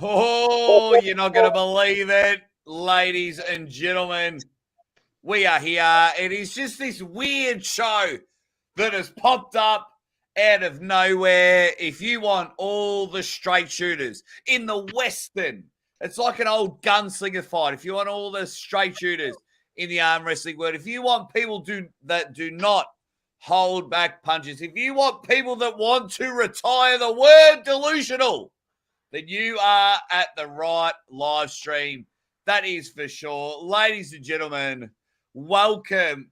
Oh, you're not going to believe it, ladies and gentlemen. We are here. It is just this weird show that has popped up out of nowhere. If you want all the straight shooters in the Western, it's like an old gunslinger fight. If you want all the straight shooters in the arm wrestling world, if you want people that do not hold back punches, if you want people that want to retire the word delusional, then you are at the right live stream. That is for sure. Ladies and gentlemen, welcome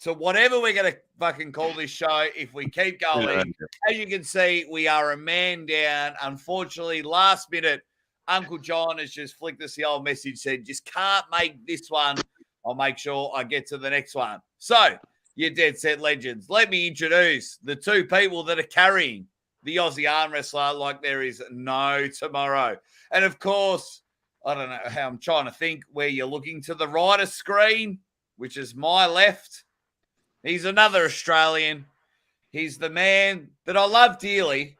to whatever we're going to fucking call this show if we keep going. As you can see, we are a man down. Unfortunately, last minute, Uncle Jon has just flicked us the old message, said, just can't make this one. I'll make sure I get to the next one. So, you dead set legends, let me introduce the two people that are carrying the Aussie arm wrestler like there is no tomorrow. And of course, I don't know how I'm trying to think where you're looking to the right of screen, which is my left. He's another Australian. He's the man that I love dearly,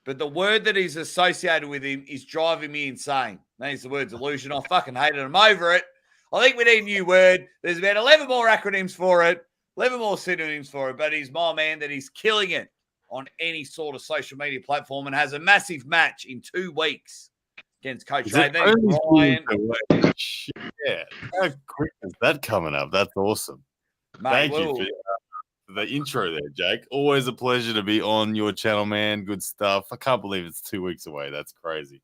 but the word that is associated with him is driving me insane. That is the word delusion. I fucking hated him over it. I think we need a new word. There's about 11 more acronyms for it, 11 more synonyms for it, but he's my man that is killing it on any sort of social media platform and has a massive match in 2 weeks against Coach Ray. Yeah, how quick is that coming up? That's awesome. Mate, Thank you for the intro there, Jake. Always a pleasure to be on your channel, man. Good stuff. I can't believe it's 2 weeks away. That's crazy.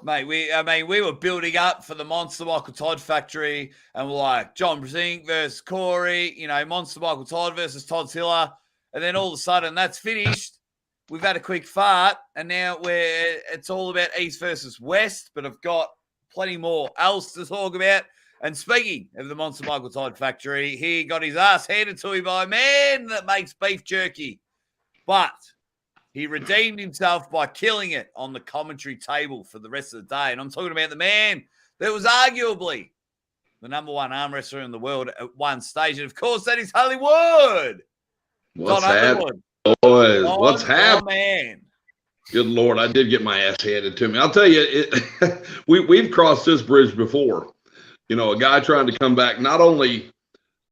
Mate, we were building up for the Monster Michael Todd factory, and we're like, John Brzenk versus Corey, Monster Michael Todd versus Todd Hiller. And then all of a sudden, that's finished. We've had a quick fart, and now it's all about East versus West, but I've got plenty more else to talk about. And speaking of the Monster Michael Todd factory, he got his ass handed to him by a man that makes beef jerky. But he redeemed himself by killing it on the commentary table for the rest of the day. And I'm talking about the man that was arguably the number one arm wrestler in the world at one stage. And, of course, that is Hollywood. What's happening, boys? What's happening? Man. Good Lord, I did get my ass handed to me. I'll tell you, we've crossed this bridge before. A guy trying to come back not only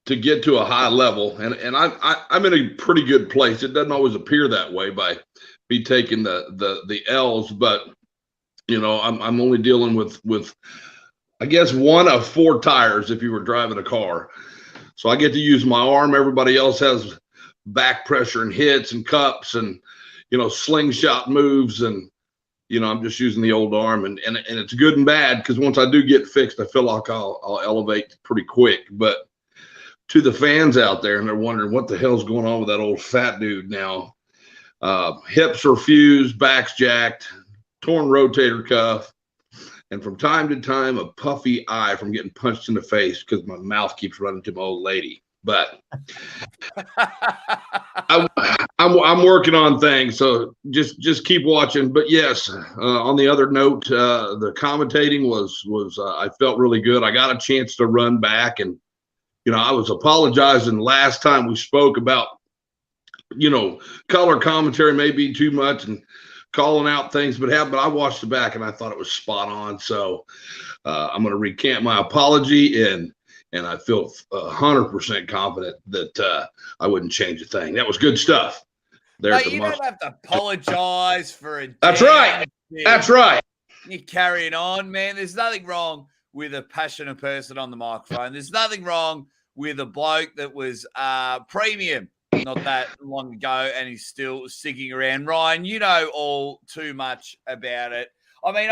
to get to a high level, and I'm in a pretty good place. It doesn't always appear that way by me taking the L's, but I'm only dealing with I guess one of 4 tires if you were driving a car. So I get to use my arm. Everybody else has back pressure and hits and cups and slingshot moves, and I'm just using the old arm, and it's good and bad, because once I do get fixed, I feel like I'll elevate pretty quick. But to the fans out there, and they're wondering what the hell's going on with that old fat dude now, hips are fused, back's jacked, torn rotator cuff, and from time to time a puffy eye from getting punched in the face because my mouth keeps running to my old lady. But I'm working on things, so just keep watching. But yes, on the other note, the commentating was I felt really good. I got a chance to run back, and I was apologizing last time we spoke about color commentary may be too much and calling out things, but I watched it back and I thought it was spot on. So I'm going to recant my apology, and I feel 100% confident that I wouldn't change a thing. That was good stuff. You don't have to apologize for it. That's right. That's right. You're carrying on, man. There's nothing wrong with a passionate person on the microphone. There's nothing wrong with a bloke that was premium not that long ago and he's still sticking around. Ryan, you know all too much about it. I mean,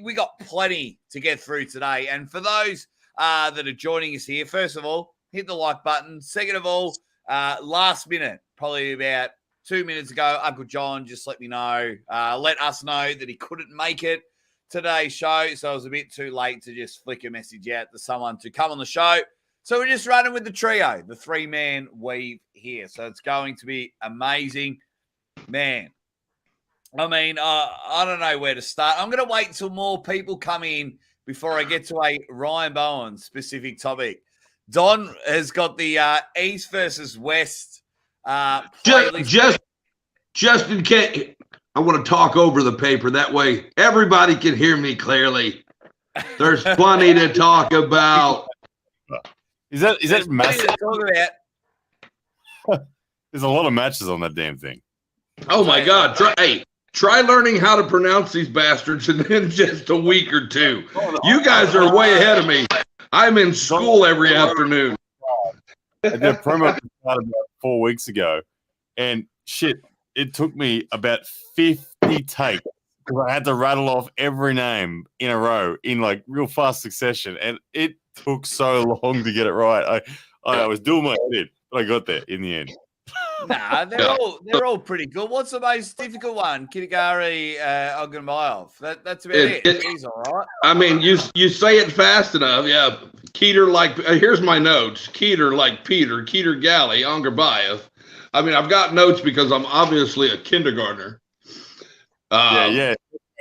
we got plenty to get through today. And for those that are joining us here, first of all, hit the like button. Second of all, last minute, probably about 2 minutes ago, Uncle Jon just let us know that he couldn't make it today's show. So it was a bit too late to just flick a message out to someone to come on the show. So we're just running with the trio, the 3-man weave here. So it's going to be amazing. Man, I mean, I don't know where to start. I'm going to wait until more people come in before I get to a Ryan Bowen specific topic. Don has got the East versus West playlist. Just in case, I want to talk over the paper. That way everybody can hear me clearly. There's plenty to talk about. Is that There's plenty massive? to talk about. There's a lot of matches on that damn thing. Oh my God. Try learning how to pronounce these bastards in just a week or two. You guys are way ahead of me. I'm in school every afternoon. I did a promo about 4 weeks ago, and shit, it took me about 50 takes because I had to rattle off every name in a row in like real fast succession, and it took so long to get it right. I was doing my head in, but I got there in the end. Nah, they're all pretty good. What's the most difficult one? Kitagari Ogrenbayov. That's about it. He's all right. I mean, you say it fast enough. Yeah. Keter like here's my notes. Keter like Peter, Keter Galley, Ongerbayev. I mean, I've got notes because I'm obviously a kindergartner. Yeah.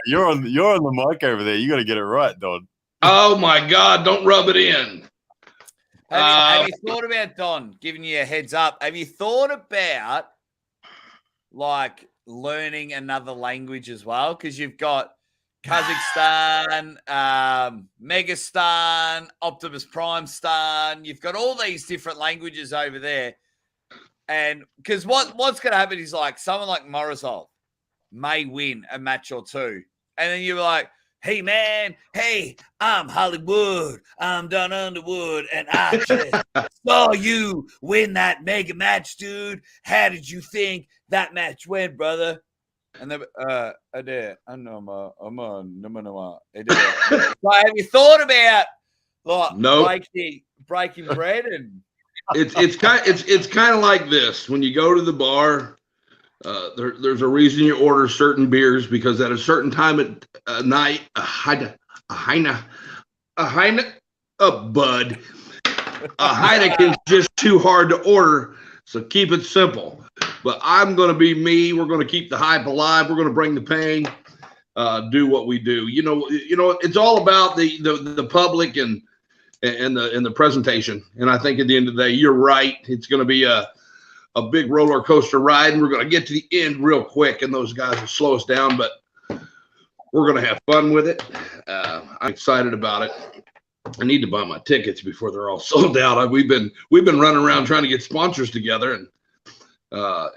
You're on the mic over there. You got to get it right, Don. Oh my God! Don't rub it in. Have you thought about, Don, giving you a heads up, have you thought about like learning another language as well? Because you've got Kazakhstan, Megastan, Optimus Prime Stan. You've got all these different languages over there. And because what's going to happen is like someone like Morozov may win a match or two. And then you're like, hey, man, hey, I'm Hollywood. I'm Don Underwood, and I just saw you win that mega match, dude. How did you think that match went, brother? And then, I did. I know, I'm on. No. Have you thought about like breaking bread and? It's kind of like this. When you go to the bar, there's a reason you order certain beers because at a certain time at night, a Bud, a Heineken's just too hard to order. So keep it simple. But I'm going to be me. We're going to keep the hype alive. We're going to bring the pain. Do what we do. You know. It's all about the public and the presentation. And I think at the end of the day, you're right. It's going to be a big roller coaster ride, and we're going to get to the end real quick, and those guys will slow us down, but we're going to have fun with it. I'm excited about it. I need to buy my tickets before they're all sold out. We've been running around trying to get sponsors together, and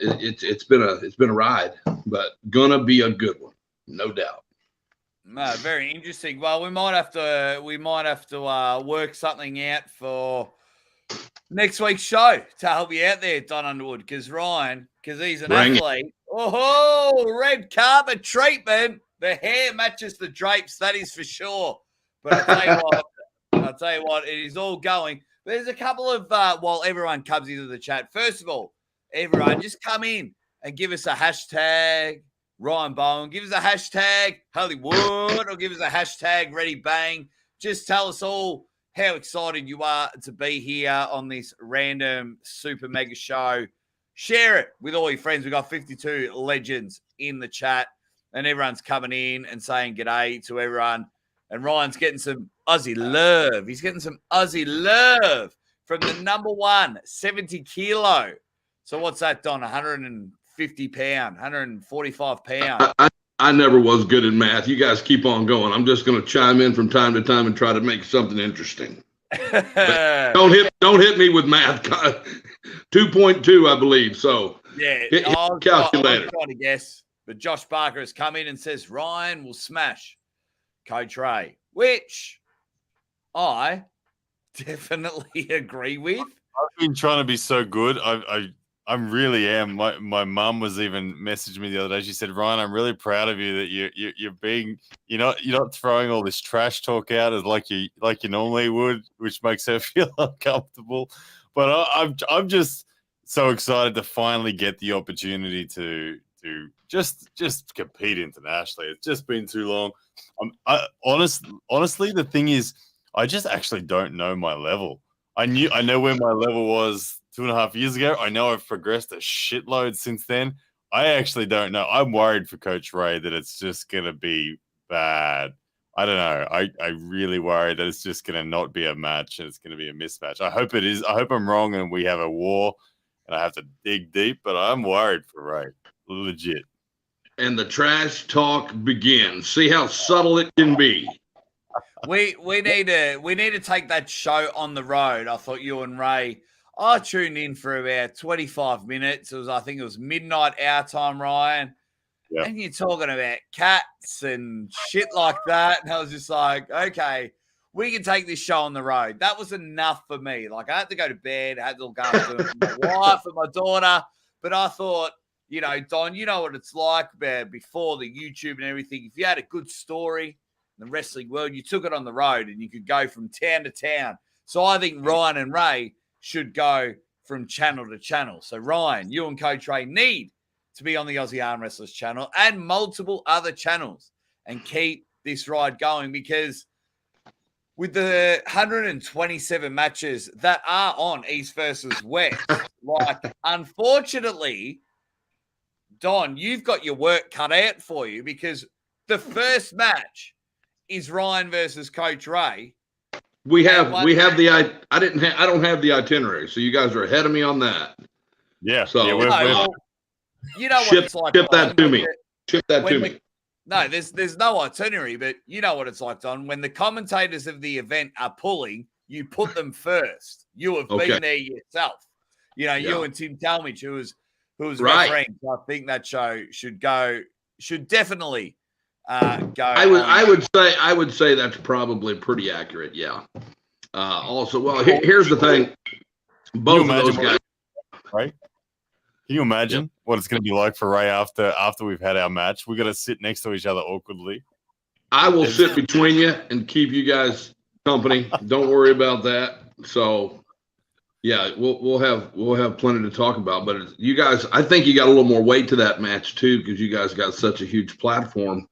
it's been a ride, but gonna be a good one, no doubt. No, very interesting. Well, we might have to work something out for next week's show to help you out there, Don Underwood, because he's an athlete. Oh, red carpet treatment. The hair matches the drapes, that is for sure. But I'll tell you what, it is all going. There's a couple of, while everyone comes into the chat, first of all, everyone just come in and give us a hashtag Ryan Bowen, give us a hashtag Hollywood, or give us a hashtag Ready Bang. Just tell us all how excited you are to be here on this random super mega show. Share it with all your friends. We've got 52 legends in the chat, and everyone's coming in and saying g'day to everyone. And Ryan's getting some Aussie love. He's getting some Aussie love from the number one, 70 kilo. So what's that, Don? 150 pound, 145 pound. I never was good at math. You guys keep on going. I'm just going to chime in from time to time and try to make something interesting. Don't hit me with math. 2.2, I believe. So yeah, hit calculator. I'm trying to guess, but Josh Barker has come in and says Ryan will smash Coach Ray, which I definitely agree with. I've been trying to be so good. I really am. My mum was even messaging me the other day. She said, "Ryan, I'm really proud of you that you're not throwing all this trash talk out as like you normally would, which makes her feel uncomfortable." But I'm just so excited to finally get the opportunity to just compete internationally. It's just been too long. Honestly, the thing is, I just actually don't know my level. I know where my level was 2.5 years ago. I know I've progressed a shitload since then. I actually don't know. I'm worried for Coach Ray that it's just going to be bad. I don't know. I really worry that it's just going to not be a match and it's going to be a mismatch. I hope it is. I hope I'm wrong and we have a war and I have to dig deep, but I'm worried for Ray. Legit. and the trash talk begins. See how subtle it can be. We need to take that show on the road. I thought you and Ray. I tuned in for about 25 minutes. I think it was midnight our time, Ryan. Yep. And you're talking about cats and shit like that. And I was just like, okay, we can take this show on the road. That was enough for me. Like, I had to go to bed. I had to look after my wife and my daughter. But I thought, you know, Don, you know what it's like before the YouTube and everything. If you had a good story in the wrestling world, you took it on the road and you could go from town to town. So I think Ryan and Ray should go from channel to channel. So, Ryan, you and Coach Ray need to be on the Aussie ArmWrestlers channel and multiple other channels and keep this ride going, because with the 127 matches that are on East versus West, like, unfortunately, Don, you've got your work cut out for you, because the first match is Ryan versus Coach Ray. I don't have the itinerary, so you guys are ahead of me on that. Yeah. So yeah, you know what it's like. Ship that to me. Ship that to me. No, there's no itinerary, but you know what it's like, Don. When the commentators of the event are pulling, you put them first. You have been there yourself. You know, you and Tim Talmadge, who was right. refereeing. So I think that show should definitely go. I would say that's probably pretty accurate. Yeah. Also, well, here's the thing. Both of those guys, right? Can you imagine what it's going to be like for Ray after we've had our match? We got to sit next to each other awkwardly. I will sit between you and keep you guys company. Don't worry about that. So, yeah, we'll have plenty to talk about. But you guys, I think you got a little more weight to that match too, because you guys got such a huge platform.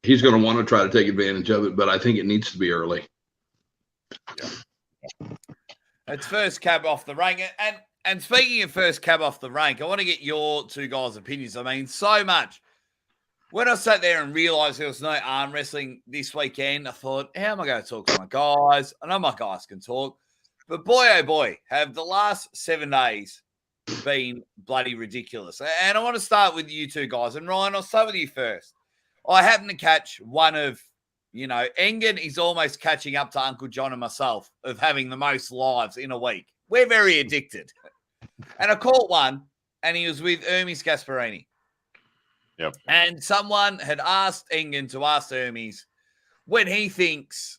He's going to want to try to take advantage of it, but I think it needs to be early. Yeah. It's first cab off the rank, and speaking of first cab off the rank, I want to get your two guys' opinions. I mean, so much. When I sat there and realized there was no arm wrestling this weekend, I thought, how am I going to talk to my guys? I know my guys can talk, but boy, oh boy, have the last 7 days been bloody ridiculous. And I want to start with you two guys. And Ryan, I'll start with you first. I happened to catch one of, you know, Engen is almost catching up to Uncle John and myself of having the most lives in a week. We're very addicted. And I caught one, and he was with Hermes Gasparini. Yep. And someone had asked Engen to ask Hermes when he thinks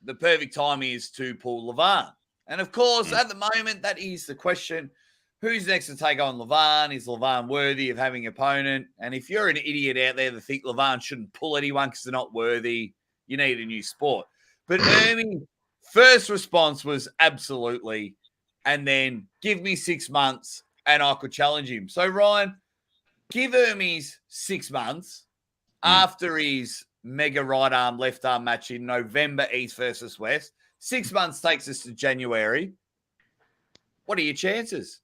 the perfect time is to pull Levan. And of course, at the moment, that is the question. Who's next to take on Levan? Is Levan worthy of having an opponent? And if you're an idiot out there that think Levan shouldn't pull anyone because they're not worthy, you need a new sport. But Hermes' first response was absolutely, and then give me 6 months and I could challenge him. So, Ryan, give Hermes 6 months after his mega right arm, left arm match in November, East versus West. 6 months takes us to January. What are your chances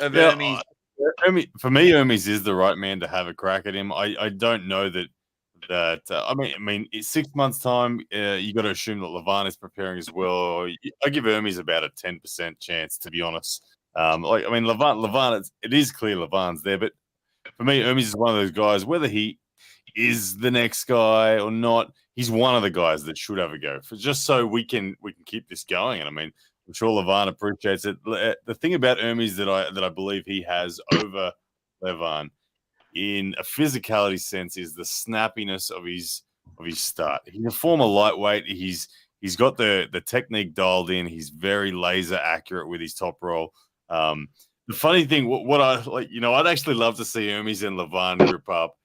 of Hermes? For me, Hermes is the right man to have a crack at him. I don't know that. I mean, in 6 months' time, you got to assume that Levan is preparing as well. I give Hermes about a 10% chance, to be honest. Levan, it is clear Levan's there, but for me, Hermes is one of those guys. Whether he is the next guy or not, he's one of the guys that should have a go, just so we can keep this going. And I mean, I'm sure Levan appreciates it. The thing about Hermes that I believe he has over Levan in a physicality sense is the snappiness of his start. He's a former lightweight. He's got the technique dialed in. He's very laser accurate with his top roll. The funny thing, what I like, I'd actually love to see Hermes and Levan grip up.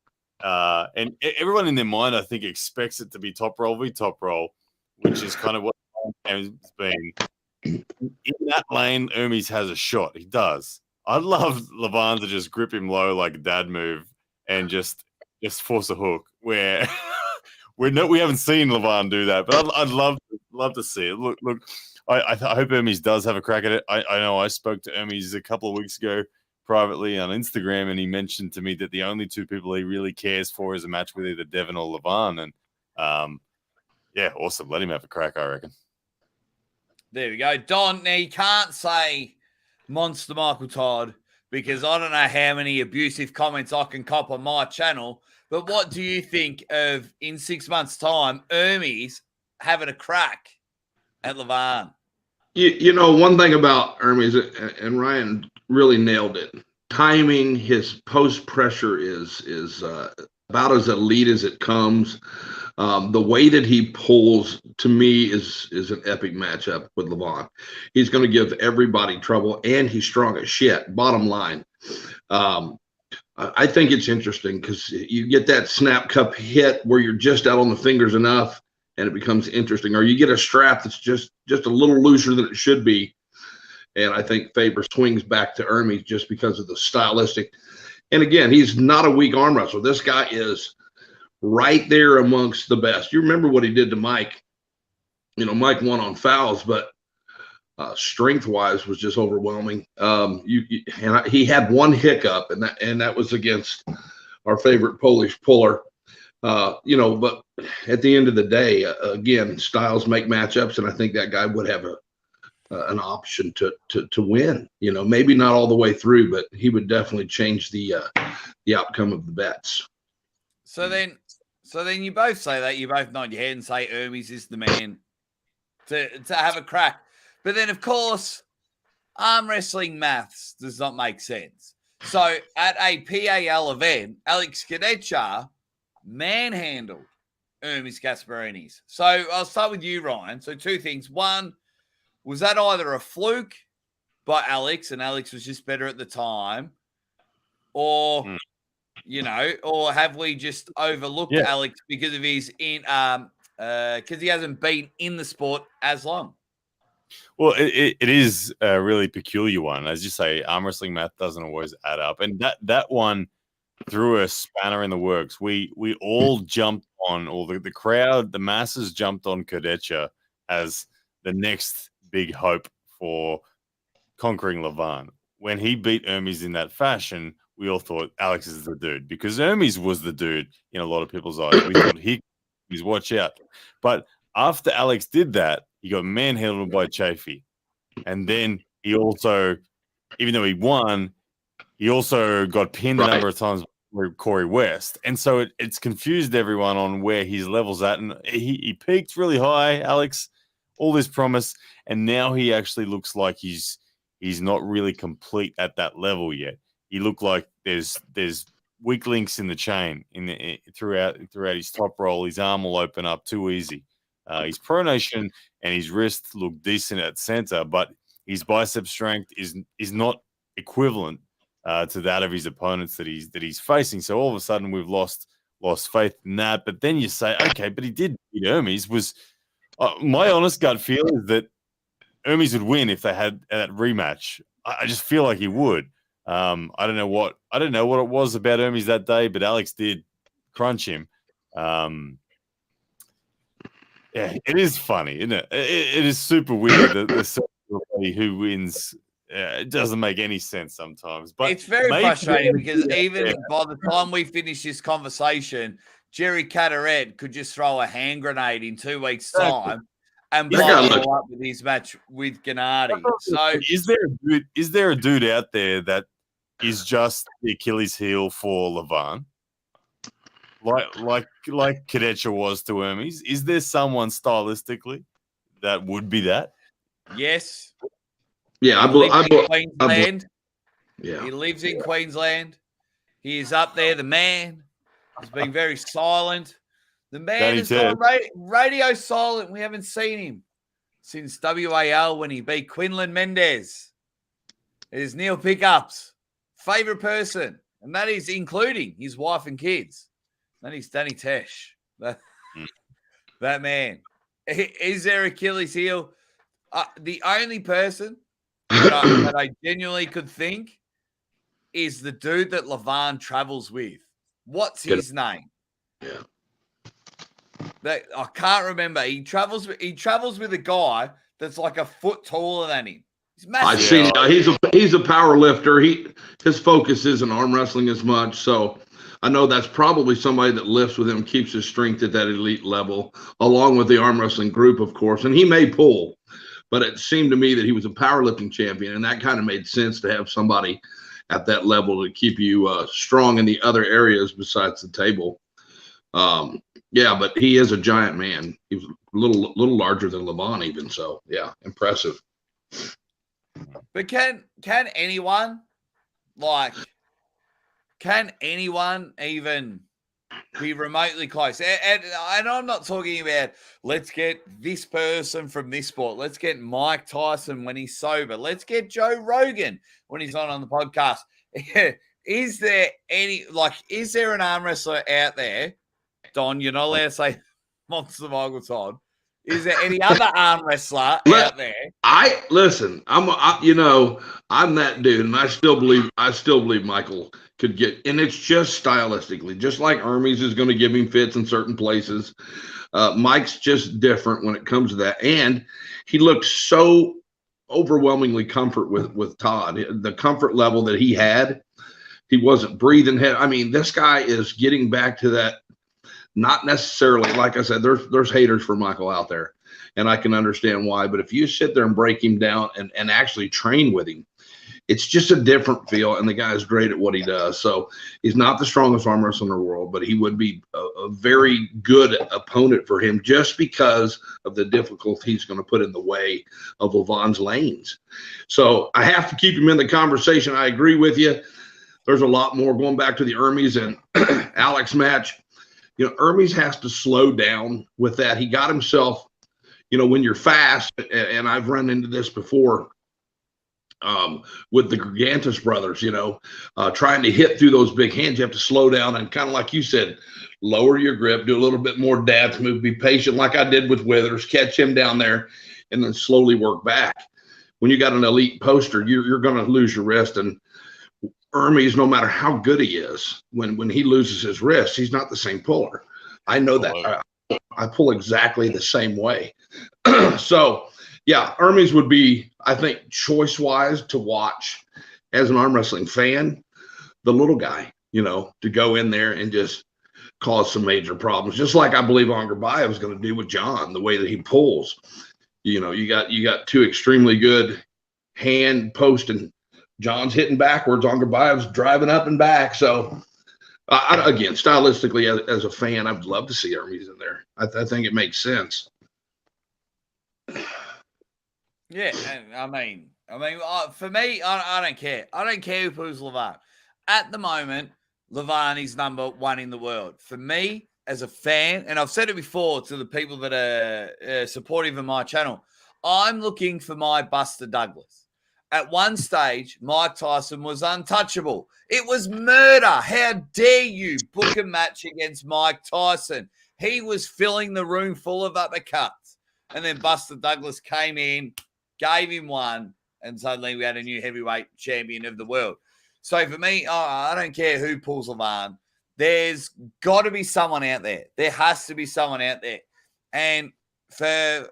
And everyone in their mind, I think, expects it to be top roll v top roll, which is kind of what has been. In that lane, Hermes has a shot. He does. I'd love Levan to just grip him low like a dad move and just force a hook. Where we haven't seen Levan do that, but I'd love to see it. Look. I hope Hermes does have a crack at it. I know I spoke to Hermes a couple of weeks ago privately on Instagram, and he mentioned to me that the only two people he really cares for is a match with either Devin or Levan. And awesome. Let him have a crack, I reckon. There we go. Don, now you can't say Monster Michael Todd because I don't know how many abusive comments I can cop on my channel. But what do you think of, in 6 months' time, Hermes having a crack at Levan? You know, one thing about Hermes, and Ryan really nailed it. Timing, his post pressure is about as elite as it comes. The way that he pulls, to me, is an epic matchup with Levan. He's going to give everybody trouble, and he's strong as shit. Bottom line, I think it's interesting because you get that snap cup hit where you're just out on the fingers enough, and it becomes interesting. Or you get a strap that's just a little looser than it should be, and I think Faber swings back to Hermes just because of the stylistic. And again, he's not a weak arm wrestler. This guy is right there amongst the best. You remember what he did to Mike. You know, Mike won on fouls, but strength-wise was just overwhelming. He had one hiccup, and that was against our favorite Polish puller. You know, but at the end of the day, again, styles make matchups, and I think that guy would have an option to win. You know, maybe not all the way through, but he would definitely change the outcome of the bets. So then you both say that. You both nod your head and say Hermes is the man to have a crack. But then, of course, arm wrestling maths does not make sense. So at a PAL event, Alex Cadorette manhandled Hermes Gasparini's. So I'll start with you, Ryan. So two things. One, was that either a fluke by Alex, and Alex was just better at the time, or you know, or have we just overlooked Alex because of his because he hasn't been in the sport as long? Well, it is a really peculiar one. As you say, arm wrestling math doesn't always add up. And that one threw a spanner in the works. We all jumped on, or the crowd, the masses jumped on Cadorette as the next big hope for conquering Levan. When he beat Hermes in that fashion, we all thought Alex is the dude, because Hermes was the dude in a lot of people's eyes. We thought he's watch out. But after Alex did that, he got manhandled by Chafee. And then he also, even though he won, he also got pinned a number of times by Corey West. And so it's confused everyone on where his level's at. And he peaked really high, Alex, all this promise. And now he actually looks like he's not really complete at that level yet. He looked like there's weak links in the chain throughout his top roll. His arm will open up too easy. His pronation and his wrist look decent at center, but his bicep strength is not equivalent to that of his opponents that he's facing. So all of a sudden we've lost faith in that. But then you say, okay, but he did beat Hermes. Was my honest gut feel is that Hermes would win if they had that rematch. I just feel like he would. I don't know what it was about Hermes that day, but Alex did crunch him. Yeah, it is funny, isn't it? It is super weird that there's somebody who wins. It doesn't make any sense sometimes. But it's very frustrating because even by the time we finish this conversation, Jerry Cadorette could just throw a hand grenade in 2 weeks' time and blow up with his match with Gennady. So is there a dude out there that is just the Achilles heel for Levan? Like Cadorette was to Hermes? Is there someone stylistically that would be that? Yes. Yeah, I believe Queensland. Yeah, he lives in Queensland. He is up there. The man has been very silent. The man has gone radio silent. We haven't seen him since WAL when he beat Quinlan Mendez. There's Neil Pickups' favorite person, and that is including his wife and kids. That is Danny Tesh. That man. Is there Achilles heel? The only person that I genuinely could think is the dude that Levan travels with. What's his name? Yeah. I can't remember. He travels with a guy that's like a foot taller than him. He's massive. I've seen he's a power lifter. His focus isn't arm wrestling as much, so I know that's probably somebody that lifts with him, keeps his strength at that elite level, along with the arm wrestling group, of course. And he may pull, but it seemed to me that he was a powerlifting champion, and that kind of made sense to have somebody at that level to keep you strong in the other areas besides the table. Yeah, but he is a giant man. He was a little larger than Levan even. So yeah, impressive. But can anyone even be remotely close? And I'm not talking about let's get this person from this sport. Let's get Mike Tyson when he's sober. Let's get Joe Rogan when he's not on the podcast. Is there an arm wrestler out there? Don, you're not allowed to say Monster Michael Todd. Is there any other arm wrestler out there? I'm that dude, and I still believe Michael could get, and it's just stylistically, just like Hermes is going to give him fits in certain places. Mike's just different when it comes to that, and he looked so overwhelmingly comfort with Todd. The comfort level that he had, he wasn't breathing heavy. I mean, this guy is getting back to that. Not necessarily, like I said, there's haters for Michael out there, and I can understand why. But if you sit there and break him down and actually train with him, it's just a different feel, and the guy is great at what he does. So he's not the strongest arm wrestler in the world, but he would be a very good opponent for him just because of the difficulty he's going to put in the way of Levan's lanes. So I have to keep him in the conversation. I agree with you. There's a lot more going back to the Hermes and Alex match. Hermes has to slow down with that. He got himself, when you're fast, and I've run into this before with the Gigantus brothers, trying to hit through those big hands, you have to slow down and kind of like you said, lower your grip, do a little bit more dance move, be patient like I did with Withers, catch him down there, and then slowly work back. When you got an elite poster, you're going to lose your wrist, and Hermes, no matter how good he is, when he loses his wrist, he's not the same puller. I know that. I pull exactly the same way. So, yeah, Hermes would be, I think, choice-wise to watch as an arm wrestling fan, the little guy, to go in there and just cause some major problems, just like I believe Angarbayev is going to do with Jon, the way that he pulls. You got two extremely good hand post, and Jon's hitting backwards, Angarbayev's driving up and back. So, again, stylistically, as a fan, I'd love to see Hermes in there. I think it makes sense. Yeah, I mean, for me, I don't care. I don't care who pulls Levan. At the moment, Levan is number one in the world. For me, as a fan, and I've said it before to the people that are supportive of my channel, I'm looking for my Buster Douglas. At one stage, Mike Tyson was untouchable. It was murder. How dare you book a match against Mike Tyson? He was filling the room full of uppercuts. And then Buster Douglas came in, gave him one, and suddenly we had a new heavyweight champion of the world. So for me, I don't care who pulls Levan. There's got to be someone out there. There has to be someone out there. And for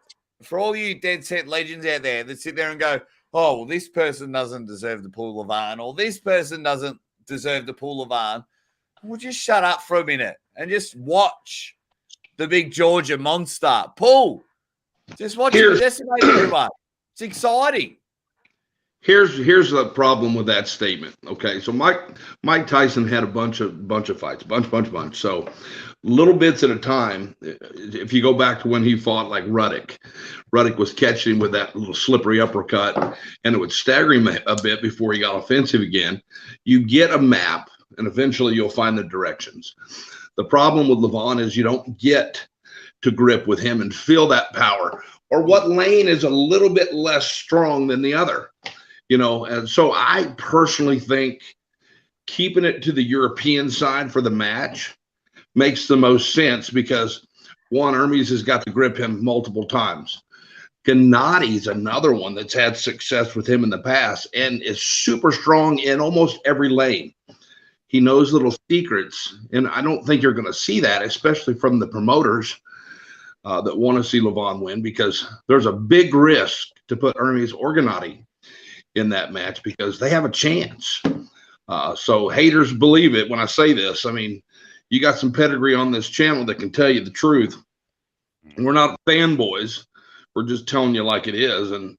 all you dead set legends out there that sit there and go, oh, well, this person doesn't deserve to pull Levan, or this person doesn't deserve to pull Levan, well, just shut up for a minute and just watch the big Georgia monster pull. Just watch him decimate everyone. It's exciting. Here's the problem with that statement. Okay, so Mike Tyson had a bunch of fights, bunch. So little bits at a time. If you go back to when he fought like Ruddock was catching him with that little slippery uppercut, and it would stagger him a bit before he got offensive again. You get a map, and eventually you'll find the directions. The problem with Levan is you don't get to grip with him and feel that power, or what lane is a little bit less strong than the other. And so I personally think keeping it to the European side for the match makes the most sense because, one, Hermes has got to grip him multiple times. Gennadi's another one that's had success with him in the past and is super strong in almost every lane. He knows little secrets, and I don't think you're going to see that, especially from the promoters that want to see Levan win, because there's a big risk to put Hermes or Gennady in that match because they have a chance. So haters believe it when I say this. I mean, you got some pedigree on this channel that can tell you the truth. We're not fanboys. We're just telling you like it is. And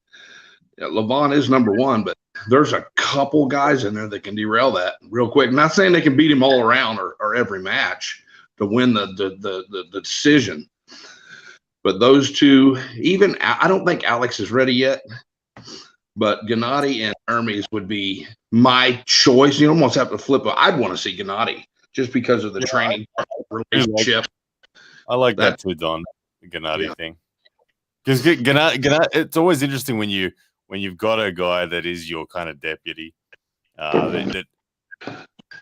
Levan is number one, but there's a couple guys in there that can derail that real quick. Not saying they can beat him all around or every match to win the decision, but those two, even I don't think Alex is ready yet, but Gennady and Hermes would be my choice. You almost have to flip it. I'd want to see Gennady just because of the training relationship. I like that too, Don, the Gennady thing. Because Gennady, it's always interesting when you've got a guy that is your kind of deputy, that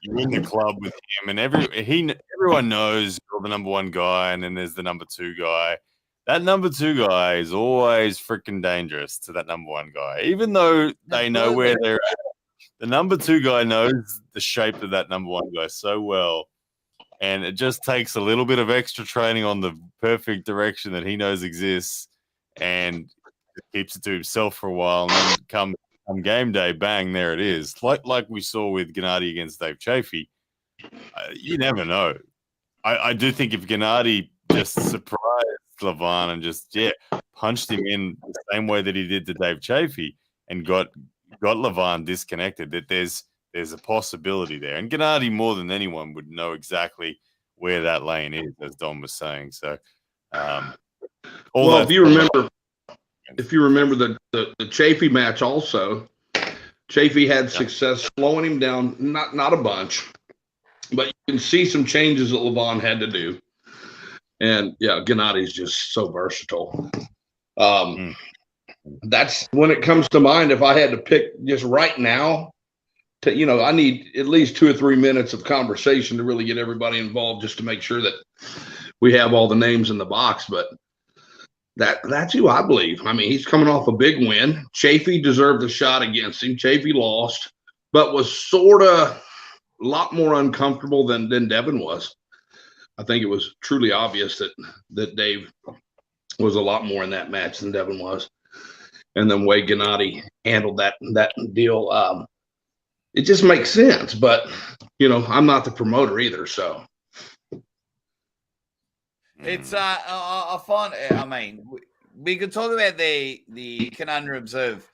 you're in the club with him, and everyone knows you're the number one guy, and then there's the number two guy. That number two guy is always freaking dangerous to that number one guy, even though they know where they're at. The number two guy knows the shape of that number one guy so well, and it just takes a little bit of extra training on the perfect direction that he knows exists, and keeps it to himself for a while, and then come game day, bang, there it is. Like we saw with Gennady against Dave Chafee. You never know. I do think if Gennady just surprised Levan and just punched him in the same way that he did to Dave Chafee and got Levan disconnected, that there's a possibility there. And Gennady more than anyone would know exactly where that lane is, as Don was saying. So, if you remember the Chafee match also, Chafee had success slowing him down, not a bunch, but you can see some changes that Levan had to do. And Gennady's just so versatile. That's when it comes to mind. If I had to pick just right now, I need at least 2 or 3 minutes of conversation to really get everybody involved, just to make sure that we have all the names in the box. But that's who I believe. I mean, he's coming off a big win. Chafee deserved a shot against him. Chafee lost, but was sort of a lot more uncomfortable than Devin was. I think it was truly obvious that Dave was a lot more in that match than Devin was. And then way Gennady handled that deal. It just makes sense, but I'm not the promoter either, so it's I find. I mean, we could talk about the conundrums of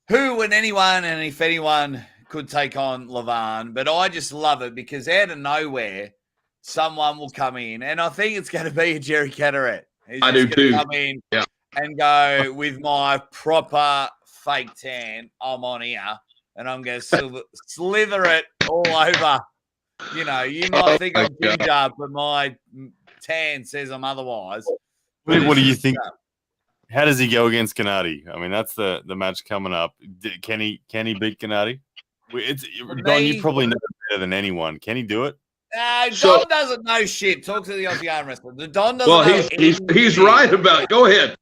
who and anyone, and if anyone could take on Levan, but I just love it because out of nowhere, someone will come in, and I think it's going to be a Jerry Cadorette. I do too. Come in and go with my proper fake tan. I'm on here, and I'm going to slither it all over. You might think I'm ginger, but my tan says I'm otherwise. What do you think? How does he go against Gennady? I mean, that's the match coming up. Can he beat Gennady? Don, you probably know better than anyone. Can he do it? Don doesn't know shit. Talk to the Aussie ArmWrestler. The Don doesn't know. He's right about it. Go ahead.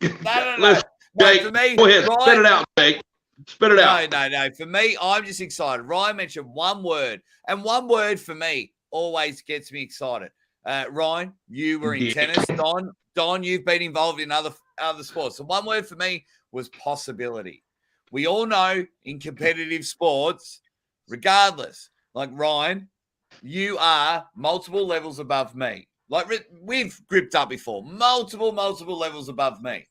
No. Jake, for me, go ahead. Spit it out, Jake. Spit it out. No. For me, I'm just excited. Ryan mentioned one word, and one word for me always gets me excited. Ryan, you were in tennis. Don, you've been involved in other sports. So one word for me was possibility. We all know in competitive sports, regardless, like Ryan, you are multiple levels above me. Like we've gripped up before, multiple levels above me.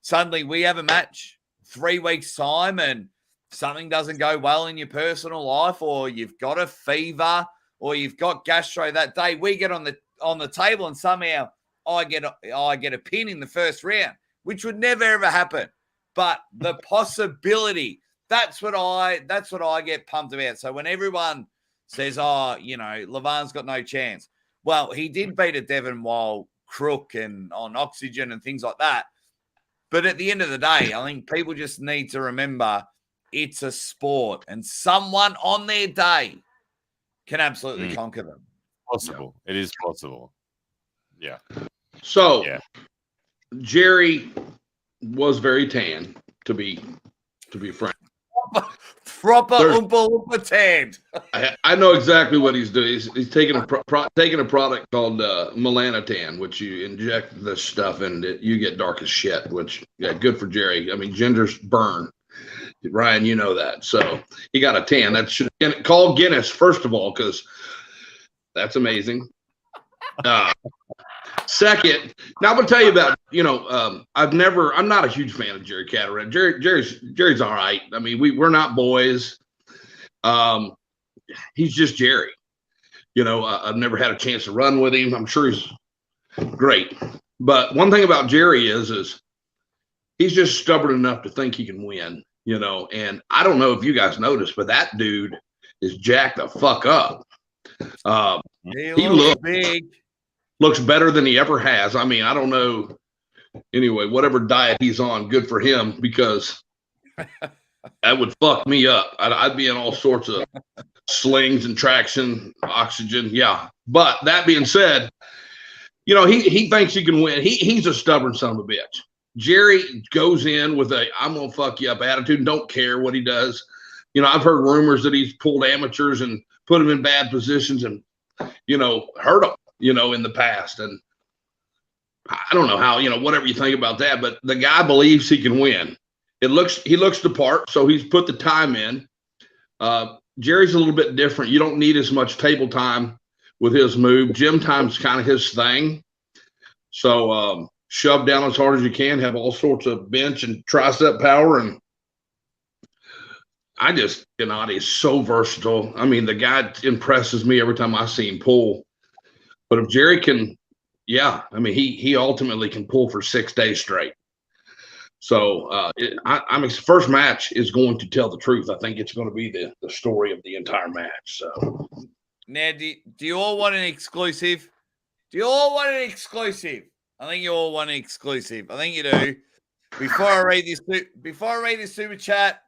Suddenly we have a match 3 weeks' time and something doesn't go well in your personal life, or you've got a fever, or you've got gastro that day. We get on the table and somehow I get a pin in the first round, which would never ever happen. But the possibility, that's what I get pumped about. So when everyone says, Levan's got no chance. Well, he did beat a Devin while crook and on oxygen and things like that. But at the end of the day, I think people just need to remember it's a sport and someone on their day can absolutely conquer them. Possible. It is possible. Yeah. So Jerry was very tan, to be frank. Proper Oompa tanned. I know exactly what he's doing. He's taking a product called Melanotan, which you inject this stuff and you get dark as shit. Which good for Jerry. I mean, gingers burn. Ryan, you know that. So he got a tan. That should call Guinness first of all, because that's amazing. Second, now I'm gonna tell you about, I'm not a huge fan of Jerry Cadorette. Jerry's all right. I mean, we're not boys. He's just Jerry. I've never had a chance to run with him. I'm sure he's great. But one thing about Jerry is he's just stubborn enough to think he can win, and I don't know if you guys noticed, but that dude is jacked the fuck up. He looks big. Looks better than he ever has. I mean, I don't know. Anyway, whatever diet he's on, good for him, because that would fuck me up. I'd be in all sorts of slings and traction, oxygen. Yeah. But that being said, he thinks he can win. He's a stubborn son of a bitch. Jerry goes in with I'm going to fuck you up attitude and don't care what he does. I've heard rumors that he's pulled amateurs and put them in bad positions and, hurt them. In the past. And I don't know how, whatever you think about that, but the guy believes he can win. He looks the part, so he's put the time in. Jerry's a little bit different. You don't need as much table time with his move. Gym time's kind of his thing. So shove down as hard as you can, have all sorts of bench and tricep power. And I just, he's so versatile. I mean, the guy impresses me every time I see him pull. But if Jerry can, he ultimately can pull for 6 days straight. So his first match is going to tell the truth. I think it's going to be the story of the entire match. So now, do you all want an exclusive? Do you all want an exclusive? I think you all want an exclusive. I think you do. Before I read this super chat,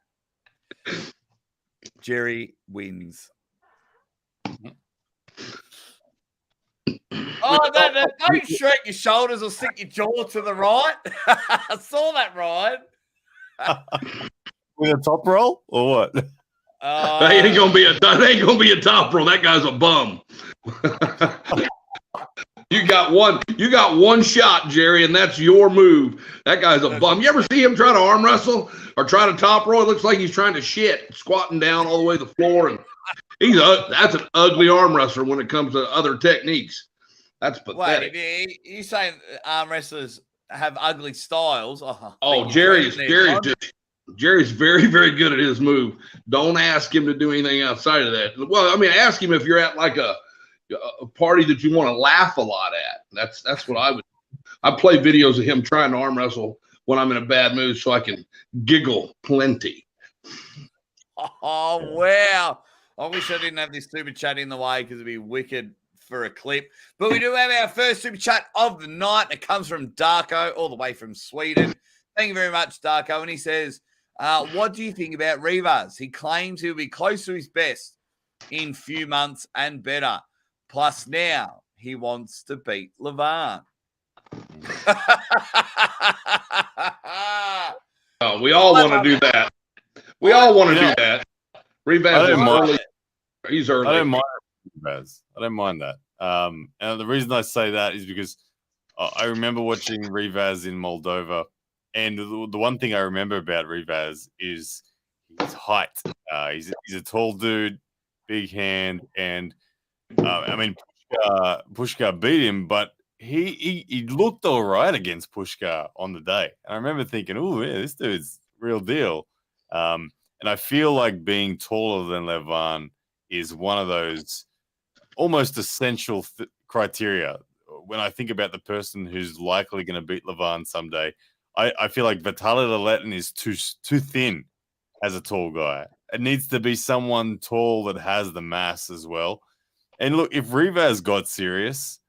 Jerry wins. Oh, don't shrug your shoulders or stick your jaw to the right. I saw that, Ryan. With a top roll or what? That ain't gonna be a top roll. That guy's a bum. You got one shot, Jerry, and that's your move. That guy's a bum. You ever see him try to arm wrestle or try to top roll? It looks like he's trying to shit, squatting down all the way to the floor, and that's an ugly arm wrestler when it comes to other techniques. That's pathetic. Wait, you saying arm wrestlers have ugly styles? Jerry's very, very good at his move. Don't ask him to do anything outside of that. Well, I mean, ask him if you're at like a party that you want to laugh a lot at. That's what I would. I play videos of him trying to arm wrestle when I'm in a bad mood so I can giggle plenty. Oh, wow. I wish I didn't have this super chat in the way because it'd be wicked for a clip. But we do have our first super chat of the night. It comes from Darko, all the way from Sweden. Thank you very much, Darko. And he says, what do you think about Rivas? He claims he'll be close to his best in few months and better. Plus now he wants to beat Levan. We all want to do that. We all want to do that. Rivas is early. He's early. I don't mind Rivas. I don't mind that. And the reason I say that is because I remember watching Rivas in Moldova, and the one thing I remember about Rivas is his height. He's a tall dude, big hand, and I mean Pushkar beat him, but he looked all right against Pushkar on the day. And I remember thinking, oh yeah, this dude's real deal. And I feel like being taller than Levan is one of those almost essential criteria. When I think about the person who's likely going to beat Levan someday, I feel like Vitaly Leletin is too thin as a tall guy. It needs to be someone tall that has the mass as well. And look, if Rivas got serious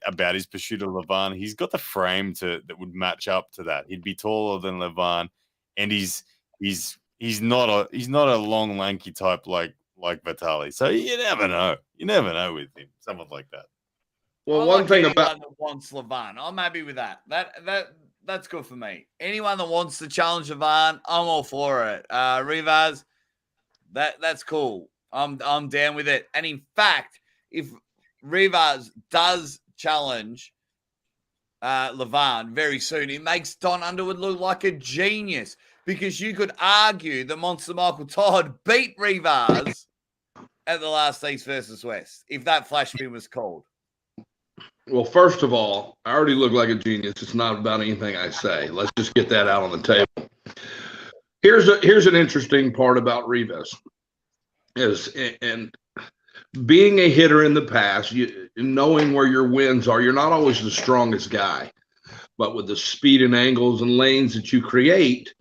about his pursuit of Levan, he's got the frame that would match up to that. He'd be taller than Levan, and he's not a long, lanky type like Vitaly. So you never know. You never know with him, someone like that. Well, one thing about that wants Levan, I'm happy with that. That's good for me. Anyone that wants to challenge Levan, I'm all for it. Rivas, that's cool. I'm down with it. And in fact, if Rivas does challenge Levan very soon, it makes Don Underwood look like a genius, because you could argue that Monster Michael Todd beat Rivas at the last East versus West if that flash pin was called. Well, first of all, I already look like a genius. It's not about anything I say. Let's just get that out on the table. Here's an interesting part about Rivas and being a hitter in the past, knowing where your wins are, you're not always the strongest guy, but with the speed and angles and lanes that you create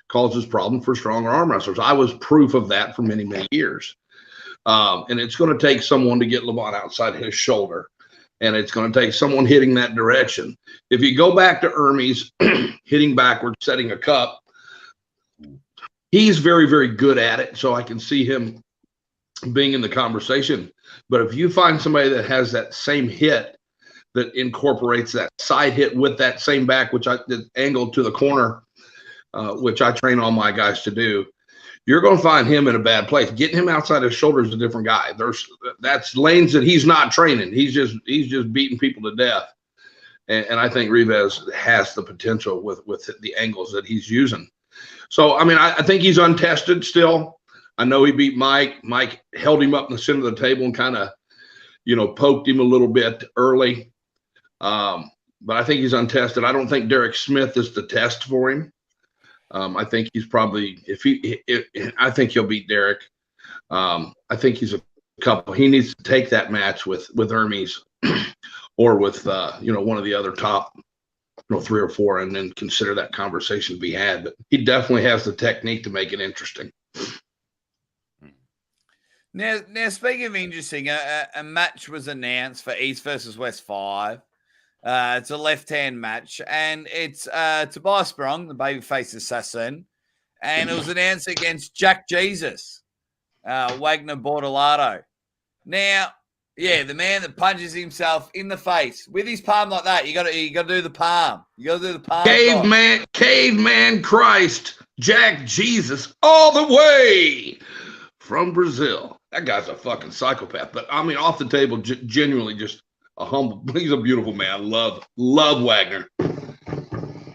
causes problem for stronger arm wrestlers. I was proof of that for many, many years. And it's going to take someone to get Levan outside his shoulder. And it's going to take someone hitting that direction. If you go back to Ermey's hitting backwards, setting a cup, he's very, very good at it. So I can see him being in the conversation. But if you find somebody that has that same hit that incorporates that side hit with that same back, which I did angled to the corner, which I train all my guys to do, you're going to find him in a bad place. Getting him outside his shoulder is a different guy. That's lanes that he's not training. He's just beating people to death. And I think Rivas has the potential with the angles that he's using. So, I mean, I think he's untested still. I know he beat Mike. Mike held him up in the center of the table and kind of, poked him a little bit early. But I think he's untested. I don't think Derek Smith is the test for him. I think he's probably I think he'll beat Derek. I think he's a couple. He needs to take that match with Ermey's or with one of the other top 3 or 4, and then consider that conversation to be had. But he definitely has the technique to make it interesting. Now speaking of interesting, a match was announced for East versus West 5. It's a left-hand match, and it's Tobias Brzenk, the babyface assassin, and it was announced against Jack Jesus, Wagner Bortolato. Now, the man that punches himself in the face with his palm like that, you got to do the palm. You got to do the palm. Caveman Christ, Jack Jesus, all the way from Brazil. That guy's a fucking psychopath. But I mean, off the table, genuinely just a humble. He's a beautiful man. Love Wagner.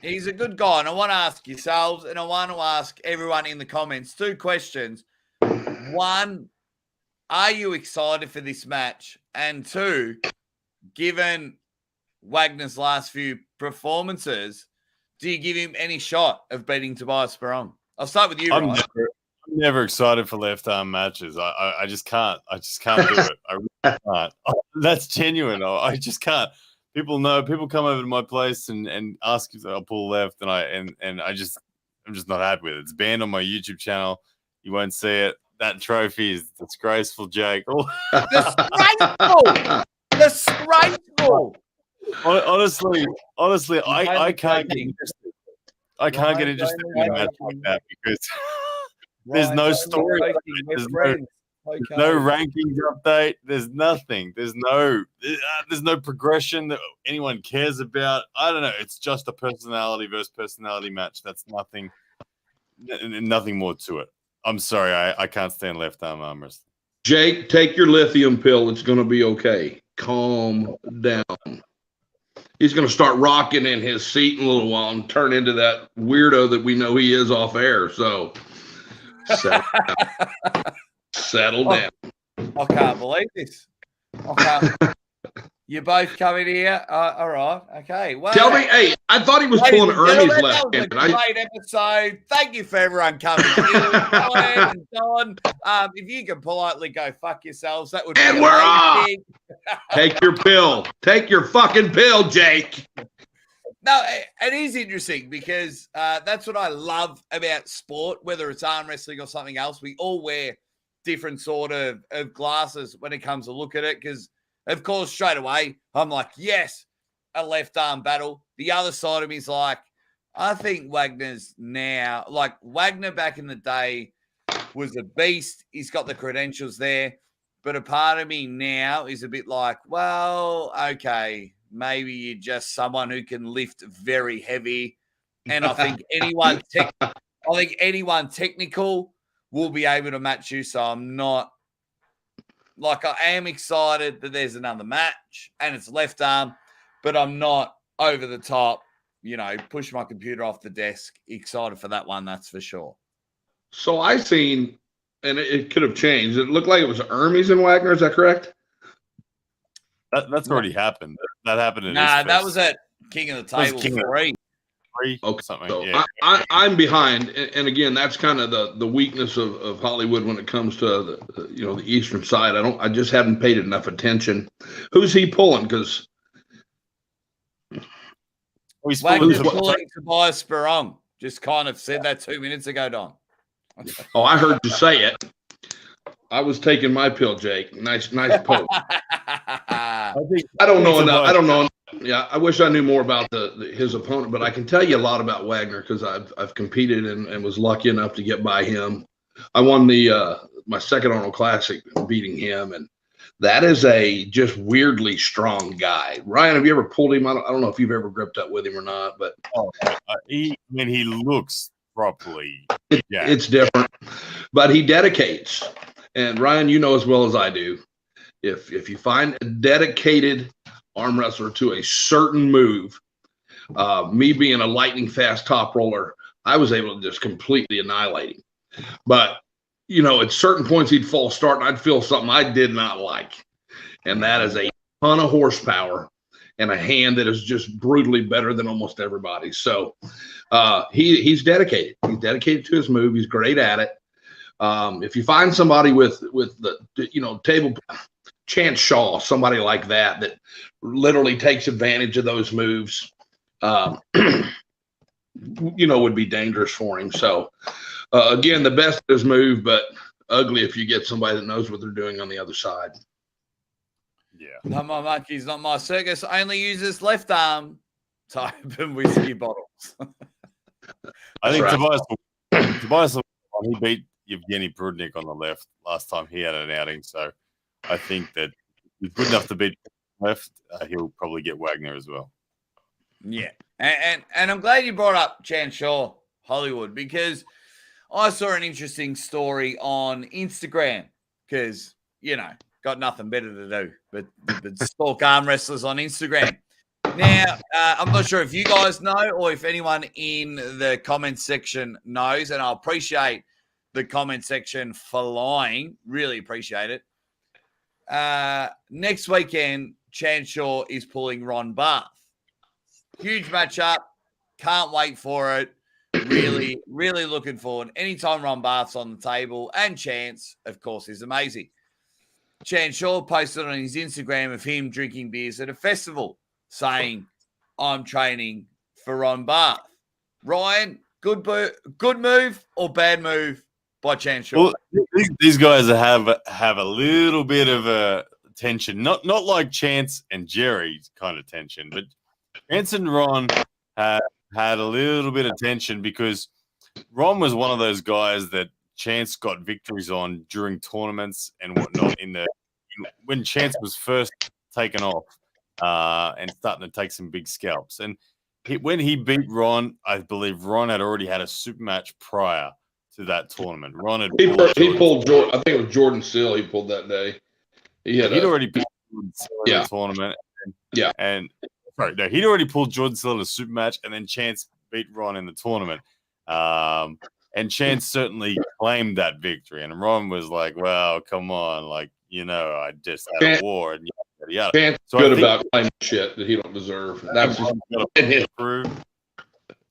He's a good guy, and I want to ask yourselves, and I want to ask everyone in the comments 2 questions. 1, are you excited for this match? And 2, given Wagner's last few performances, do you give him any shot of beating Tobias Brzenk? I'll start with you, Ryan. I'm never excited for left arm matches. I just can't. I just can't do it. I really can't. That's genuine. I just can't. People know. People come over to my place and ask if I'll pull left, and I'm just not happy with it. It's banned on my YouTube channel. You won't see it. That trophy is disgraceful, Jake. Disgraceful. Honestly, I can't get interested. I can't get interested in a match like that because there's no story. There's no rankings update. There's nothing. There's no progression that anyone cares about. I don't know. It's just a personality versus personality match. That's nothing more to it. I'm sorry. I can't stand left arm wrestling. Jake, take your lithium pill. It's going to be okay. Calm down. He's going to start rocking in his seat in a little while and turn into that weirdo that we know he is off air. So settle down. I can't believe this. You both coming here? All right. Okay. Well, tell me, hey, I thought he was pulling Ermey's left hand. That was a great episode. Thank you for everyone coming here. Don, if you can politely go fuck yourselves, that would be amazing. We're off. Take your pill. Take your fucking pill, Jake. No, it is interesting because that's what I love about sport, whether it's arm wrestling or something else. We all wear different sort of glasses when it comes to look at it because, of course, straight away, I'm like, yes, a left arm battle. The other side of me is like, I think Wagner's now, like Wagner back in the day was a beast. He's got the credentials there. But a part of me now is a bit like, well, okay, maybe you're just someone who can lift very heavy. And I think anyone technical will be able to match you. So I'm not, like, I am excited that there's another match and it's left arm, but I'm not over the top, push my computer off the desk, excited for that one, that's for sure. So I seen, and it could have changed. It looked like it was Ermey's and Wagner. Is that correct? That's already happened. That happened in Nah, his that first- was at King of the was Table King of- 3. Okay, something. so Yeah. I'm behind, and again, that's kind of the weakness of Hollywood when it comes to the eastern side. I just haven't paid enough attention. Who's he pulling? Because Wagner's pulling Tobias Sperong. Just kind of said that 2 minutes ago, Don. oh, I heard you say it. I was taking my pill, Jake. Nice poke. I don't know enough. I don't know. Yeah, I wish I knew more about his opponent, but I can tell you a lot about Wagner because I've competed and was lucky enough to get by him. I won my second Arnold Classic beating him, and that is a just weirdly strong guy. Ryan, have you ever pulled him? I don't know if you've ever gripped up with him or not, but he looks properly. It's different, but he dedicates. And Ryan, you know as well as I do, if you find a dedicated arm wrestler to a certain move, me being a lightning fast top roller, I was able to just completely annihilate him. But at certain points he'd false start and I'd feel something I did not like, and that is a ton of horsepower and a hand that is just brutally better than almost everybody. So he's dedicated. He's dedicated to his move. He's great at it. If you find somebody with the table, Chance Shaw, somebody like that literally takes advantage of those moves, would be dangerous for him. So again, the best is move, but ugly if you get somebody that knows what they're doing on the other side. Yeah. Not my monkeys, not my circus. Only uses left arm to open whiskey bottles. I think right. Tobias he beat Evgeny Prudnik on the left last time he had an outing. So I think that he's good enough to beat left. He'll probably get Wagner as well. Yeah. And I'm glad you brought up Chan Shaw, Hollywood, because I saw an interesting story on Instagram because, got nothing better to do but stalk arm wrestlers on Instagram. Now, I'm not sure if you guys know or if anyone in the comment section knows, and I appreciate the comment section for lying. Really appreciate it. Next weekend, Chan Shaw is pulling Ron Barth. Huge matchup. Can't wait for it. Really, really looking forward. Anytime Ron Barth's on the table, and Chance, of course, is amazing. Chan Shaw posted on his Instagram of him drinking beers at a festival saying, I'm training for Ron Barth. Ryan, good move or bad move by Chan Shaw? Well, these guys have a little bit of a tension. Not like Chance and Jerry's kind of tension, but Chance and Ron had a little bit of tension because Ron was one of those guys that Chance got victories on during tournaments and whatnot when Chance was first taken off and starting to take some big scalps. And when he beat Ron, I believe Ron had already had a super match prior to that tournament. Ron had pulled Jordan. I think it was Jordan Seal he pulled that day. He'd already beat Jordan Seal in the tournament. He'd already pulled Jordan Seal in a super match, and then Chance beat Ron in the tournament. And Chance certainly claimed that victory. And Ron was like, well, come on. I just had a war. And yada, yada. Chance so good about claiming shit that he don't deserve. That's Ron's got a point to prove.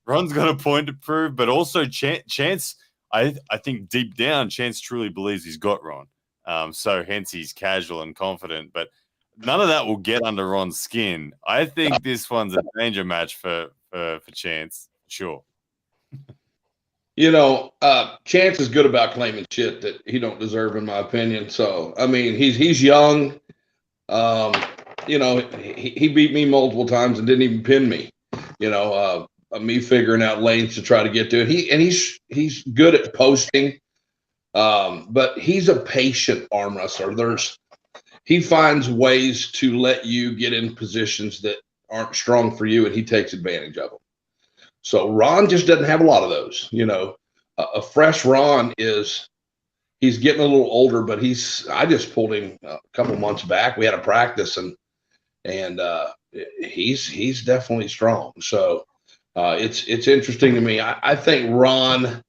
Ron's got a point to prove, but also Chance, I think deep down, Chance truly believes he's got Ron. So hence he's casual and confident. But none of that will get under Ron's skin. I think this one's a danger match for Chance. Sure. Chance is good about claiming shit that he don't deserve, in my opinion. So, I mean, he's young. He beat me multiple times and didn't even pin me. Me figuring out lanes to try to get to it. He's good at posting, but he's a patient arm wrestler. He finds ways to let you get in positions that aren't strong for you, and he takes advantage of them. So Ron just doesn't have a lot of those. A fresh Ron he's getting a little older, but I just pulled him a couple months back. We had a practice and he's definitely strong. So it's interesting to me. I think Ron,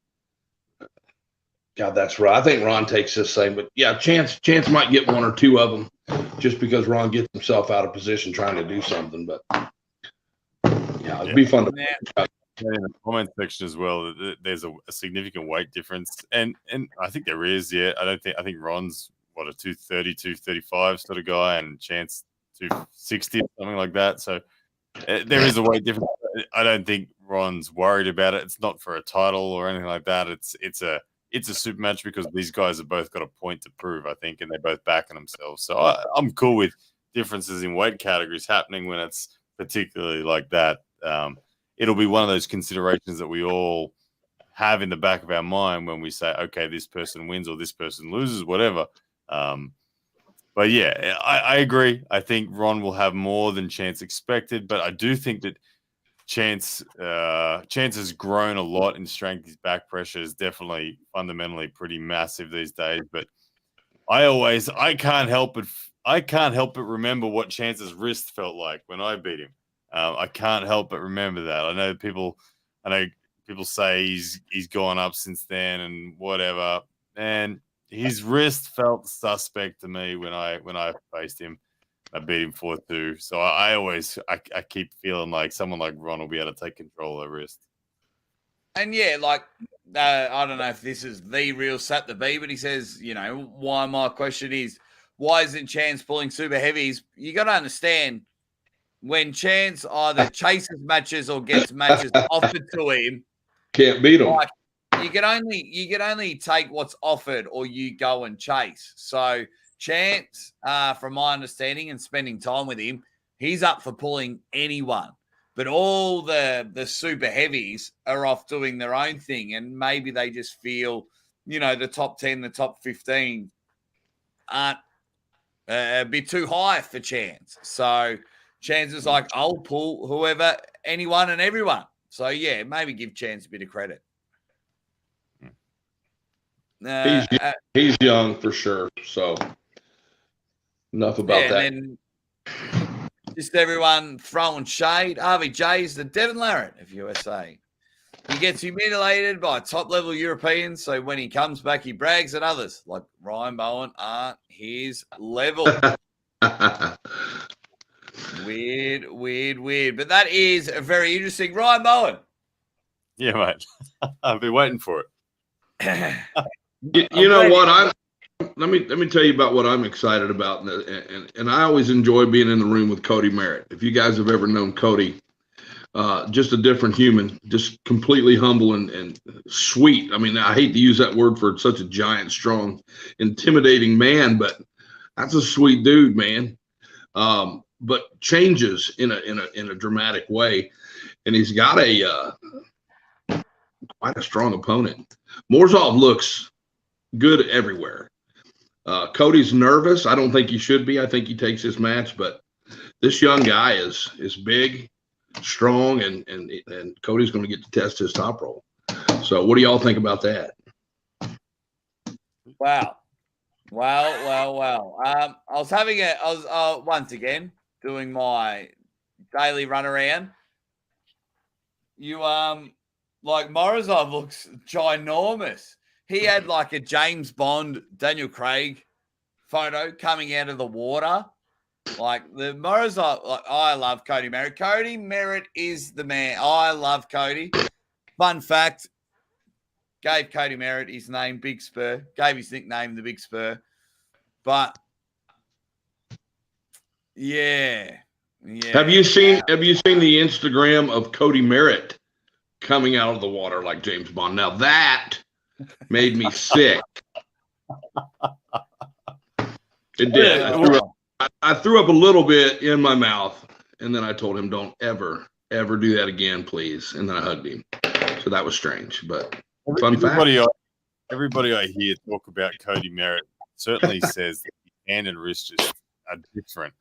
God, that's right. I think Ron takes this same, but yeah, Chance might get one or two of them just because Ron gets himself out of position trying to do something. But yeah, it'd be fun to. In the comment section as well, there's a significant weight difference, and I think there is. Yeah, I think Ron's what a 230, 235 sort of guy, and Chance 260 or something like that. So there is a weight difference. I don't think Ron's worried about it. It's not for a title or anything like that. It's a super match because these guys have both got a point to prove, I think, and they're both backing themselves. So I'm cool with differences in weight categories happening when it's particularly like that. It'll be one of those considerations that we all have in the back of our mind when we say, okay, this person wins or this person loses, whatever. But yeah, I agree. I think Ron will have more than Chance expected, but I do think that Chance has grown a lot in strength. His back pressure is definitely fundamentally pretty massive these days. But I can't help but remember what Chance's wrist felt like when I beat him. I can't help but remember that. I know people say he's gone up since then and whatever. And his wrist felt suspect to me when I faced him. I beat him 4-2. So I keep feeling like someone like Ron will be able to take control of the wrist. And yeah, like I don't know if this is the real Sat the B, but he says, why my question is, why isn't Chance pulling super heavies? You got to understand, when Chance either chases matches or gets matches offered to him, can't beat him. Like, you can only take what's offered, or you go and chase. So Chance, from my understanding and spending time with him, he's up for pulling anyone. But all the super heavies are off doing their own thing, and maybe they just feel, the top 10, the top 15 aren't a bit too high for Chance. So Chance is like, I'll pull whoever, anyone and everyone. So, yeah, maybe give Chance a bit of credit. He's young for sure. So, enough about that. And then just everyone throwing shade. RVJ is the Devin Larratt of USA. He gets humiliated by top-level Europeans, so when he comes back, he brags at others, like Ryan Bowen aren't his level. Weird. But that is very interesting. Ryan Bowen. Yeah, mate. I've been waiting for it. You know what? Let me tell you about what I'm excited about, and I always enjoy being in the room with Cody Merritt. If you guys have ever known Cody, just a different human, just completely humble and sweet. I mean, I hate to use that word for such a giant, strong, intimidating man, but that's a sweet dude, man. But changes in a dramatic way, and he's got quite a strong opponent. Morozov looks good everywhere. Cody's nervous. I don't think he should be. I think he takes this match, but this young guy is big, strong, and Cody's going to get to test his top roll. So, what do y'all think about that? Wow. I was once again doing my daily run around. You like Morozov looks ginormous. He had like a James Bond, Daniel Craig photo coming out of the water. Like the Morozov, like I love Cody Merritt. Cody Merritt is the man. I love Cody. Fun fact, gave Cody Merritt his name, Big Spur. Gave his nickname, the Big Spur. But yeah. Have you seen the Instagram of Cody Merritt coming out of the water like James Bond? Now that made me sick. It did. I threw up a little bit in my mouth, and then I told him, "Don't ever do that again, please." And then I hugged him. So that was strange, but fun fact. Everybody I hear talk about Cody Merritt certainly says that his hand and wrist just are different.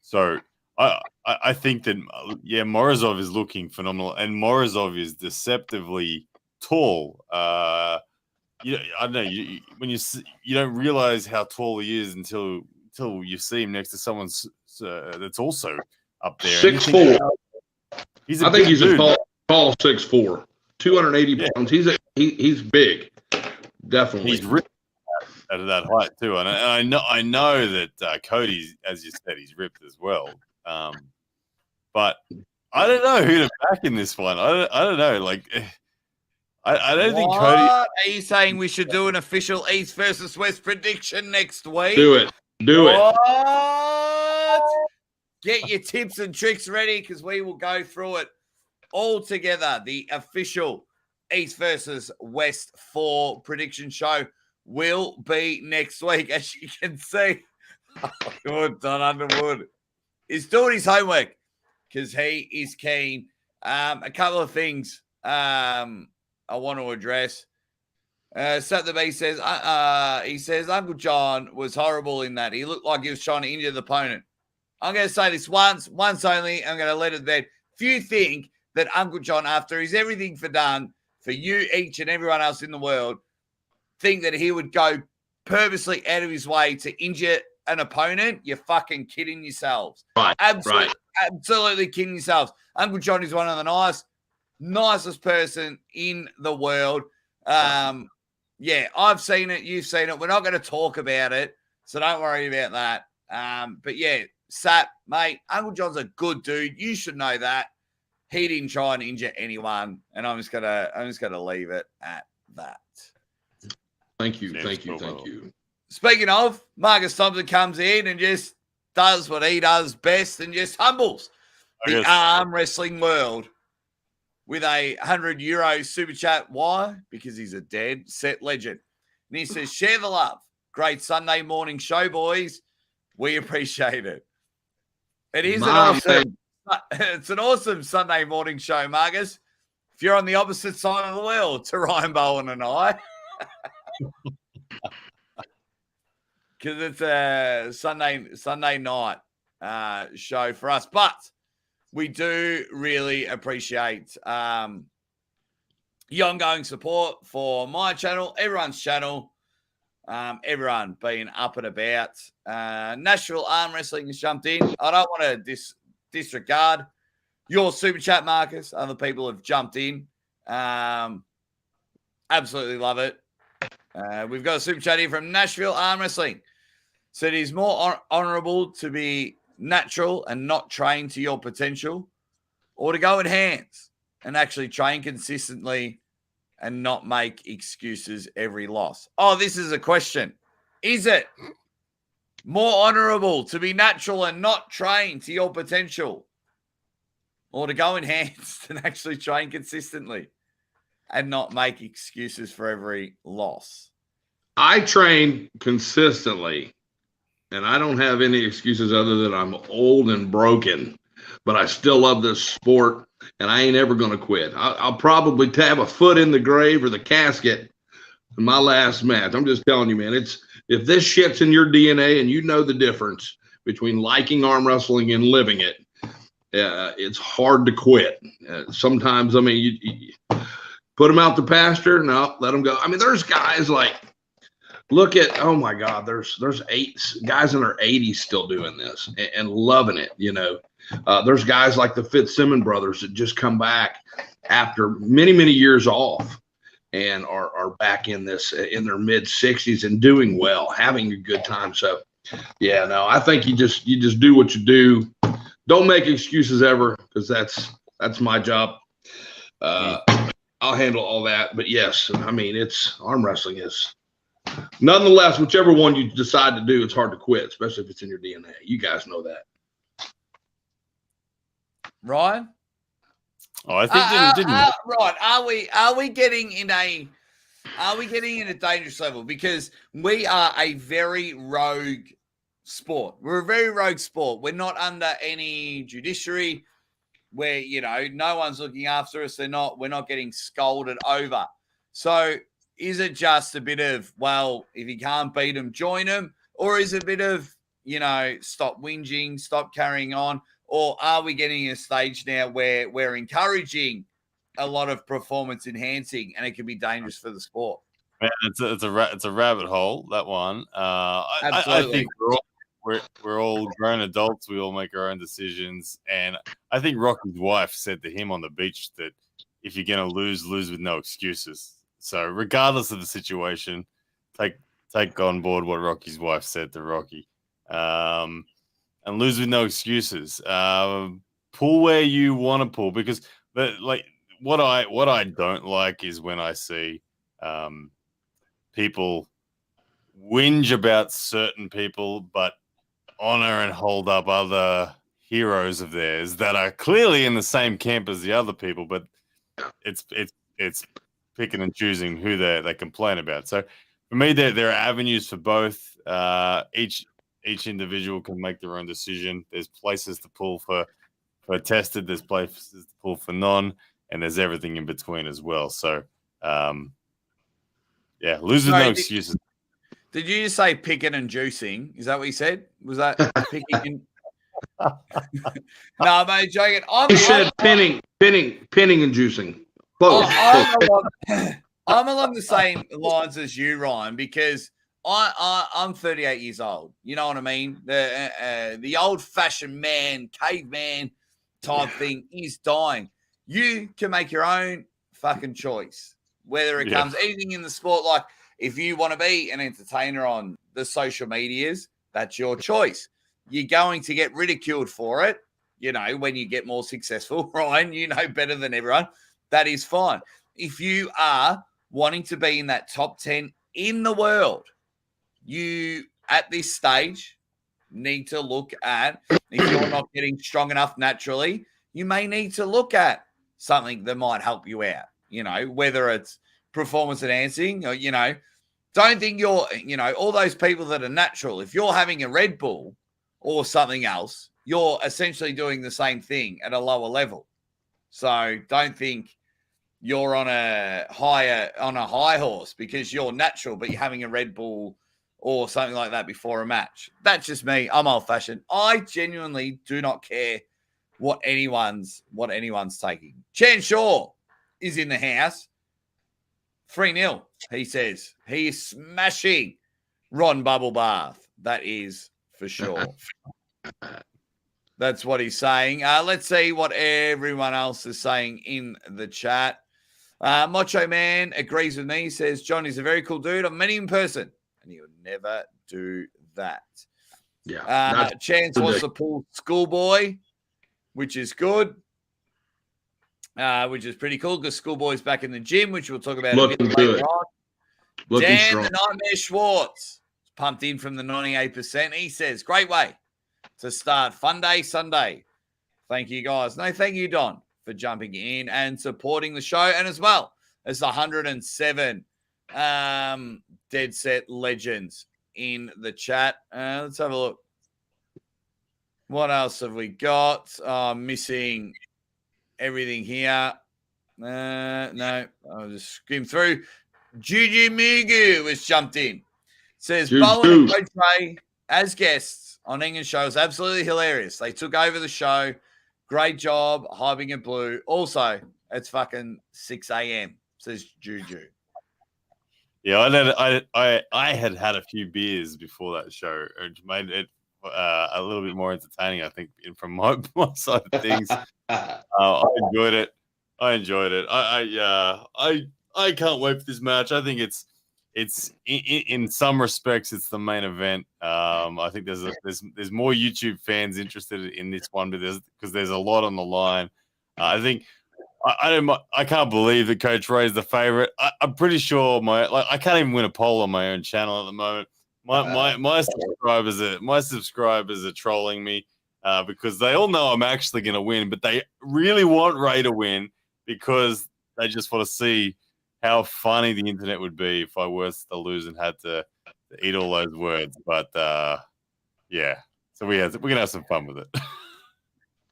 So I think that Morozov is looking phenomenal, and Morozov is deceptively tall. I don't know. When you don't realize how tall he is until you see him next to someone that's also up there. 6'4". I think he's dude. a tall 6'4", 280 pounds. He's big. Definitely. He's ripped at that height too, and I know that Cody, as you said, he's ripped as well. But I don't know who to back in this one. I don't know. Like, I don't think Cody. Are you saying we should do an official East versus West prediction next week? Do it. Get your tips and tricks ready because we will go through it all together. The official East versus West 4 prediction show will be next week. As you can see, good Don Underwood is doing his homework because he is keen. A couple of things I want to address. Sat the B says, he says, Uncle John was horrible in that. He looked like he was trying to injure the opponent. I'm going to say this once only. I'm going to let it there. If you think that Uncle John, after he's everything done for you, each and everyone else in the world, think that he would go purposely out of his way to injure an opponent, you're fucking kidding yourselves. Right. Absolutely kidding yourselves. Uncle John is one of the nicest person in the world. Yeah, I've seen it. You've seen it. We're not going to talk about it, so don't worry about that. But yeah, Sap, mate, Uncle John's a good dude. You should know that. He didn't try and injure anyone, and I'm just gonna leave it at that. Thank you. Speaking of, Marcus Thompson comes in and just does what he does best and just humbles the arm wrestling world with a €100 super chat. Why? Because he's a dead set legend. And he says, share the love. Great Sunday morning show, boys. We appreciate it. It is it's an awesome Sunday morning show, Marcus. If you're on the opposite side of the world to Ryan Bowen and I. Because it's a Sunday night show for us. But we do really appreciate your ongoing support for my channel, everyone's channel, everyone being up and about. Nashville Arm Wrestling has jumped in. I don't want to disregard your super chat, Marcus. Other people have jumped in. Absolutely love it. We've got a super chat here from Nashville Arm Wrestling. So it is more honorable to be natural and not train to your potential, or to go in hands and actually train consistently and not make excuses every loss. Oh, this is a question. Is it more honorable to be natural and not train to your potential, or to go in hands and actually train consistently and not make excuses for every loss? I train consistently, and I don't have any excuses other than I'm old and broken, but I still love this sport, and I ain't ever going to quit. I'll probably have a foot in the grave or the casket in my last match. I'm just telling you, man, if this shit's in your DNA and you know the difference between liking arm wrestling and living it, it's hard to quit. Sometimes, I mean, you put them out to pasture, no, let them go. I mean, there's guys like, look at, oh my God, there's 8 guys in their 80s still doing this and loving it, you know. There's guys like the Fitzsimmons brothers that just come back after many, many years off and are back in this in their mid 60s and doing well, having a good time. So yeah, no, I think you just do what you do. Don't make excuses ever, because that's my job. I'll handle all that. But yes, I mean, it's arm wrestling is nonetheless, whichever one you decide to do, it's hard to quit, especially if it's in your DNA. You guys know that. Ryan? Oh, I think didn't right. Are we getting in a dangerous level? Because we are a very rogue sport. We're a very rogue sport. We're not under any judiciary where, you know, no one's looking after us. We're not getting scolded over. So is it just a bit of, well, if you can't beat them, join them? Or is it a bit of, you know, stop whinging, stop carrying on? Or are we getting a stage now where we're encouraging a lot of performance enhancing, and it can be dangerous for the sport? Man, it's a rabbit hole, that one. I think we're all grown adults. We all make our own decisions, and I think Rocky's wife said to him on the beach that if you're gonna lose with no excuses. So regardless of the situation, take on board what Rocky's wife said to Rocky, and lose with no excuses. Pull where you want to pull, because what I don't like is when I see people whinge about certain people, but honor and hold up other heroes of theirs that are clearly in the same camp as the other people, but it's picking and choosing who they complain about. So for me, there are avenues for both. Each individual can make their own decision. There's places to pull for tested, there's places to pull for non, and there's everything in between as well. So lose with no excuses. Did you just say picking and juicing? Is that what you said? Was that picking and... No, mate, joking. He said pinning and juicing. Close. I'm along the same lines as you, Ryan, because I'm 38 years old. You know what I mean? The old-fashioned man, caveman type thing is dying. You can make your own fucking choice, whether it comes anything in the sport. Like, if you want to be an entertainer on the social medias, that's your choice. You're going to get ridiculed for it, when you get more successful. Ryan, you know better than everyone. That is fine. If you are wanting to be in that top 10 in the world, you, at this stage, need to look at, if you're not getting strong enough naturally, you may need to look at something that might help you out, whether it's performance enhancing or, don't think you're, all those people that are natural. If you're having a Red Bull or something else, you're essentially doing the same thing at a lower level. So don't think you're on a high horse because you're natural, but you're having a Red Bull or something like that before a match. That's just me. I'm old fashioned. I genuinely do not care what anyone's taking. Chan Shaw is in the house. 3-0, he says. He is smashing Ron Bubble Bath. That is for sure. That's what he's saying. Let's see what everyone else is saying in the chat. Macho Man agrees with me. He says, John is a very cool dude. I've met him in person, and he would never do that. Yeah. Chance wants to pull Schoolboy, which is good. Which is pretty cool because Schoolboy's back in the gym, which we'll talk about a bit later on. Dan strong. the Nightmare Schwartz pumped in from the 98%. He says, great way to start Fun Day Sunday. Thank you, guys. No, thank you, Don, for jumping in and supporting the show, and as well as the 107 Dead Set Legends in the chat. Let's have a look. What else have we got? Missing everything here. No, I'll just skim through. Juju Mugu has jumped in. Says Bowen and Coach Ray as guests on England show is absolutely hilarious. They took over the show. Great job hyping it blue. Also, it's fucking 6 a.m. says Juju. Yeah, I had a few beers before that show, which made it a little bit more entertaining, I think, from my side of things. I enjoyed it. I can't wait for this match. I think it's in some respects it's the main event. I think there's more YouTube fans interested in this one, but there's a lot on the line. I think I can't believe that Coach Ray is the favorite. I'm pretty sure I can't even win a poll on my own channel at the moment. My subscribers are trolling me because they all know I'm actually going to win, but they really want Ray to win because they just want to see how funny the internet would be if I was to lose and had to eat all those words. But yeah, so we're gonna have some fun with it.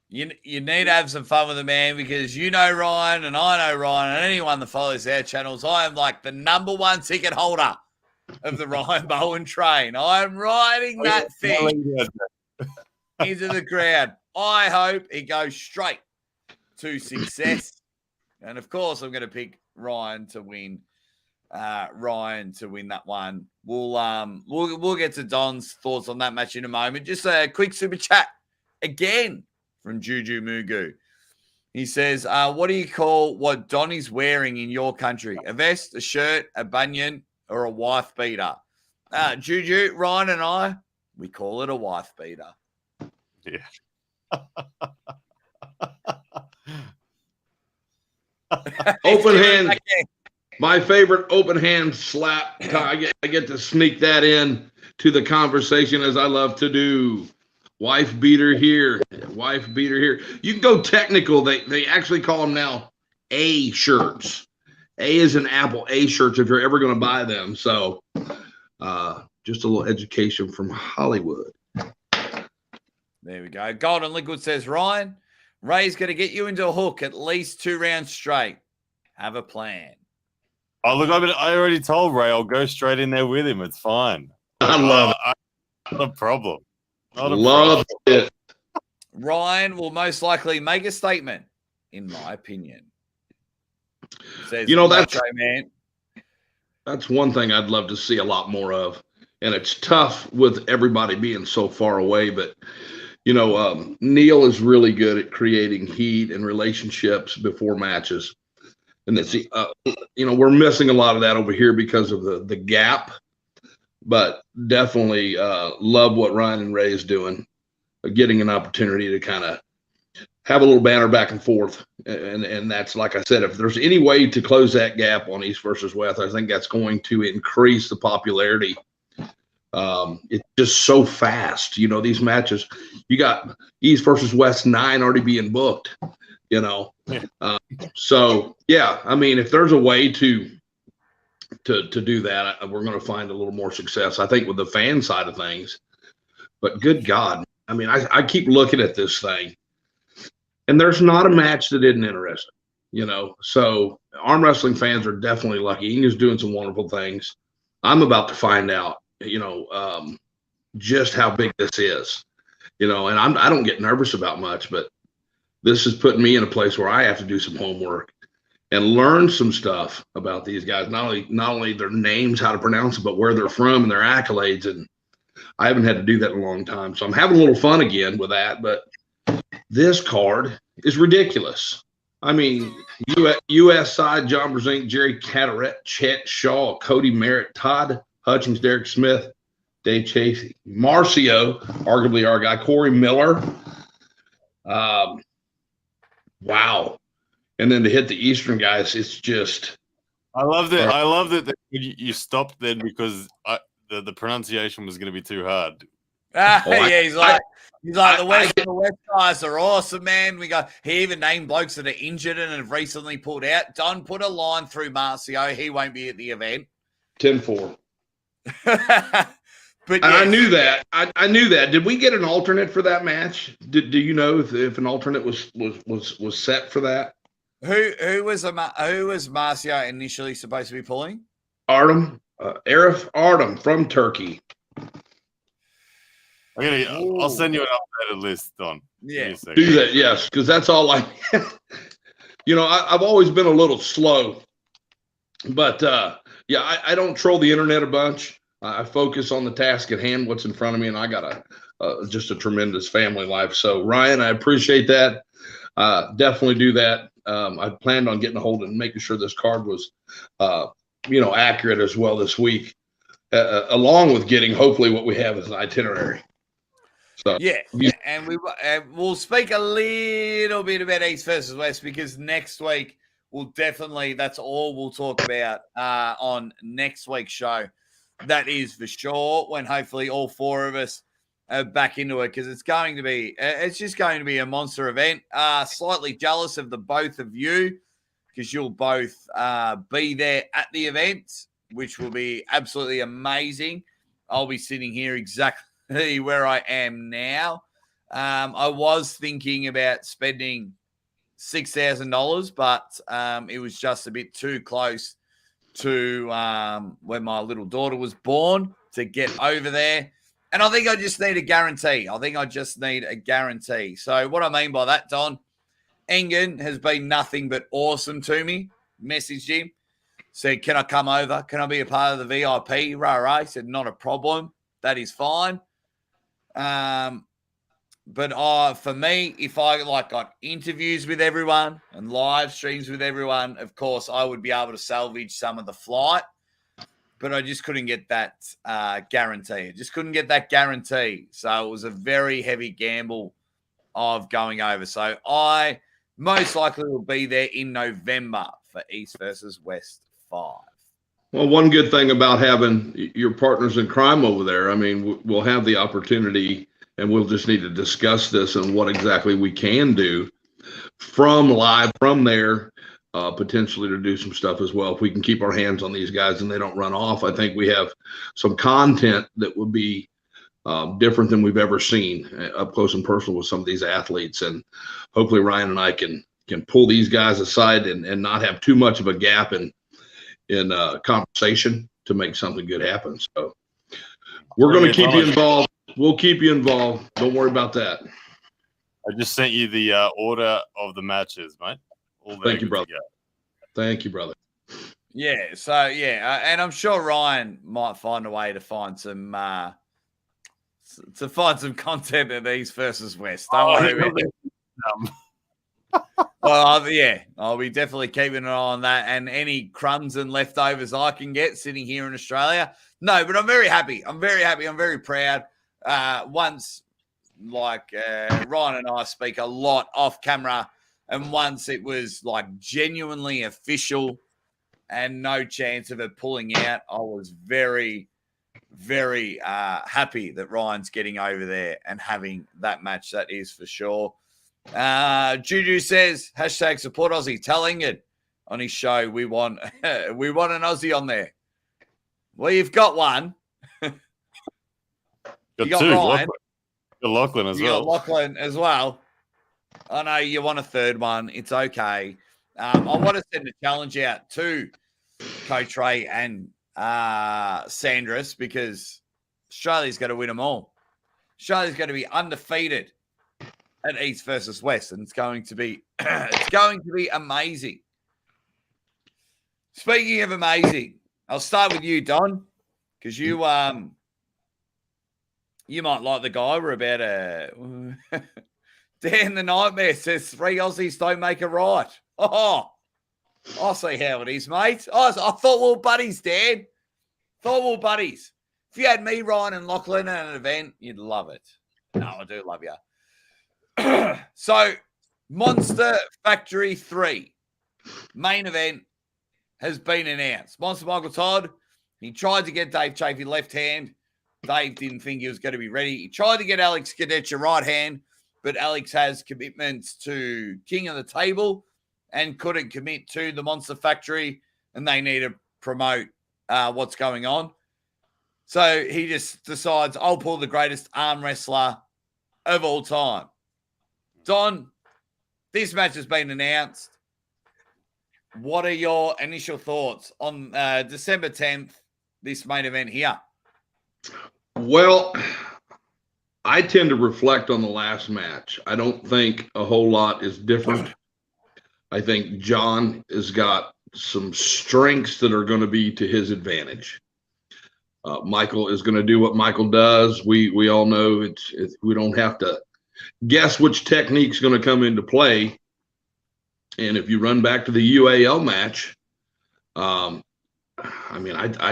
You need to have some fun with it, man, because you know Ryan and I know Ryan and anyone that follows our channels. I am like the #1 ticket holder of the Ryan Bowen train. I'm riding that thing into the crowd. I hope it goes straight to success. And of course, I'm going to pick Ryan to win. Ryan to win that one. We'll get to Don's thoughts on that match in a moment. Just a quick super chat again from Juju Mugu. He says, what do you call what Donnie's wearing in your country? A vest, a shirt, a bunion, or a wife beater? Juju, Ryan, and I, we call it a wife beater. Yeah. Open hand. My favorite open hand slap. I get to sneak that in to the conversation as I love to do. Wife beater here. Wife beater here. You can go technical. They actually call them now A shirts. A is an apple. A shirts if you're ever going to buy them. So just a little education from Hollywood. There we go. Golden Liquid says, Ryan, Ray's going to get you into a hook at least 2 rounds straight. Have a plan. Oh, look, I already told Ray I'll go straight in there with him. It's fine. I love it. Not a problem. Not a Love problem. it. Ryan will most likely make a statement, in my opinion. Says, that's one thing I'd love to see a lot more of. And it's tough with everybody being so far away. But, Neil is really good at creating heat and relationships before matches. And it's, we're missing a lot of that over here because of the gap. But definitely love what Ryan and Ray is doing, getting an opportunity to kind of have a little banter back and forth. And that's, like I said, if there's any way to close that gap on East versus West, I think that's going to increase the popularity. It's just so fast. These matches, you got East versus West 9 already being booked, So, yeah, I mean, if there's a way to do that, we're going to find a little more success, I think, with the fan side of things. But good God, I mean, I keep looking at this thing, and there's not a match that isn't interesting, So arm wrestling fans are definitely lucky. Inga's doing some wonderful things. I'm about to find out, just how big this is, and I don't get nervous about much, but this is putting me in a place where I have to do some homework and learn some stuff about these guys. Not only their names, how to pronounce them, but where they're from and their accolades. And I haven't had to do that in a long time. So I'm having a little fun again with that. But this card is ridiculous. I mean, U.S. side, John Brzenk, Jerry Cadorette, Chet Shaw, Cody Merritt, Todd Hutchins, Derek Smith, Dave Chasey, Marcio, arguably our guy, Corey Miller. Wow. And then to hit the Eastern guys, it's just. I love that you stopped then because the pronunciation was going to be too hard. He's like the West guys are awesome, man. He even named blokes that are injured and have recently pulled out. Don put a line through Marcio. He won't be at the event. 10-4. But I knew that. I knew that. Did we get an alternate for that match? Do you know if an alternate was set for that? Who was Marcio initially supposed to be pulling? Artem, Arif Artem from Turkey. I'll send you an updated list, Don. Yeah, do that, yes, because that's all I. I've always been a little slow, but I don't troll the internet a bunch. I focus on the task at hand, what's in front of me, and I got just a tremendous family life. So Ryan, I appreciate that. Definitely do that. I planned on getting a hold and making sure this card was, accurate as well this week, along with getting hopefully what we have as an itinerary. So yeah, and we'll speak a little bit about East versus West because next week that's all we'll talk about on next week's show. That is for sure. When hopefully all 4 of us are back into it because it's just going to be a monster event. Slightly jealous of the both of you because you'll both be there at the event, which will be absolutely amazing. I'll be sitting here exactly where I am now. I was thinking about spending $6,000, but it was just a bit too close to when my little daughter was born to get over there. And I think I just need a guarantee. So what I mean by that, Don, Engen has been nothing but awesome to me. Messaged him, said, can I come over? Can I be a part of the VIP? Rah, rah. He said, not a problem. That is fine. But for me, if I got interviews with everyone and live streams with everyone, of course, I would be able to salvage some of the flight. But I just couldn't get that guarantee. I just couldn't get that guarantee. So it was a very heavy gamble of going over. So I most likely will be there in November for East versus West 5. Well, one good thing about having your partners in crime over there, I mean, we'll have the opportunity, and we'll just need to discuss this and what exactly we can do from there, potentially to do some stuff as well. If we can keep our hands on these guys and they don't run off, I think we have some content that would be different than we've ever seen up close and personal with some of these athletes. And hopefully Ryan and I can pull these guys aside and not have too much of a gap in conversation to make something good happen. So we're going to keep you involved. We'll keep you involved. Don't worry about that. I just sent you the order of the matches, mate. Thank you, brother. Thank you, brother. Yeah. So and I'm sure Ryan might find a way to find some content at East versus West. Don't worry about it. Well, yeah, I'll be definitely keeping an eye on that, and any crumbs and leftovers I can get sitting here in Australia. No, but I'm very happy. I'm very happy. I'm very proud. Ryan and I speak a lot off camera, and once it was genuinely official and no chance of it pulling out, I was very, very happy that Ryan's getting over there and having that match. That is for sure. Juju says #support Aussie, telling it on his show. We want an Aussie on there. Well, you've got one. You got two. Ryan. Lachlan as well. You got Lachlan as well. I know you want a third one. It's okay. I want to send a challenge out to Coach Ray and Sandris, because Australia's got to win them all. Australia's going to be undefeated at East versus West, and it's going to be amazing. Speaking of amazing, I'll start with you, Don, because you might like the guy. We're about Dan the Nightmare says 3 Aussies don't make a right. Oh, I see how it is, mate. I thought we were buddies, Dan. Thought we were buddies. If you had me, Ryan, and Lachlan at an event, you'd love it. No, I do love you. So, Monster Factory 3 main event has been announced. Monster Michael Todd, he tried to get Dave Chafee left hand. Dave didn't think he was going to be ready. He tried to get Alex Cadorette right hand, but Alex has commitments to King of the Table and couldn't commit to the Monster Factory, and they need to promote what's going on. So he just decides, I'll pull the greatest arm wrestler of all time. Don, this match has been announced. What are your initial thoughts on December 10th, this main event here? Well, I tend to reflect on the last match. I don't think a whole lot is different. I think Jon has got some strengths that are going to be to his advantage. Michael is going to do what Michael does. We all know we don't have to guess which technique's going to come into play. And if you run back to the UAL match, I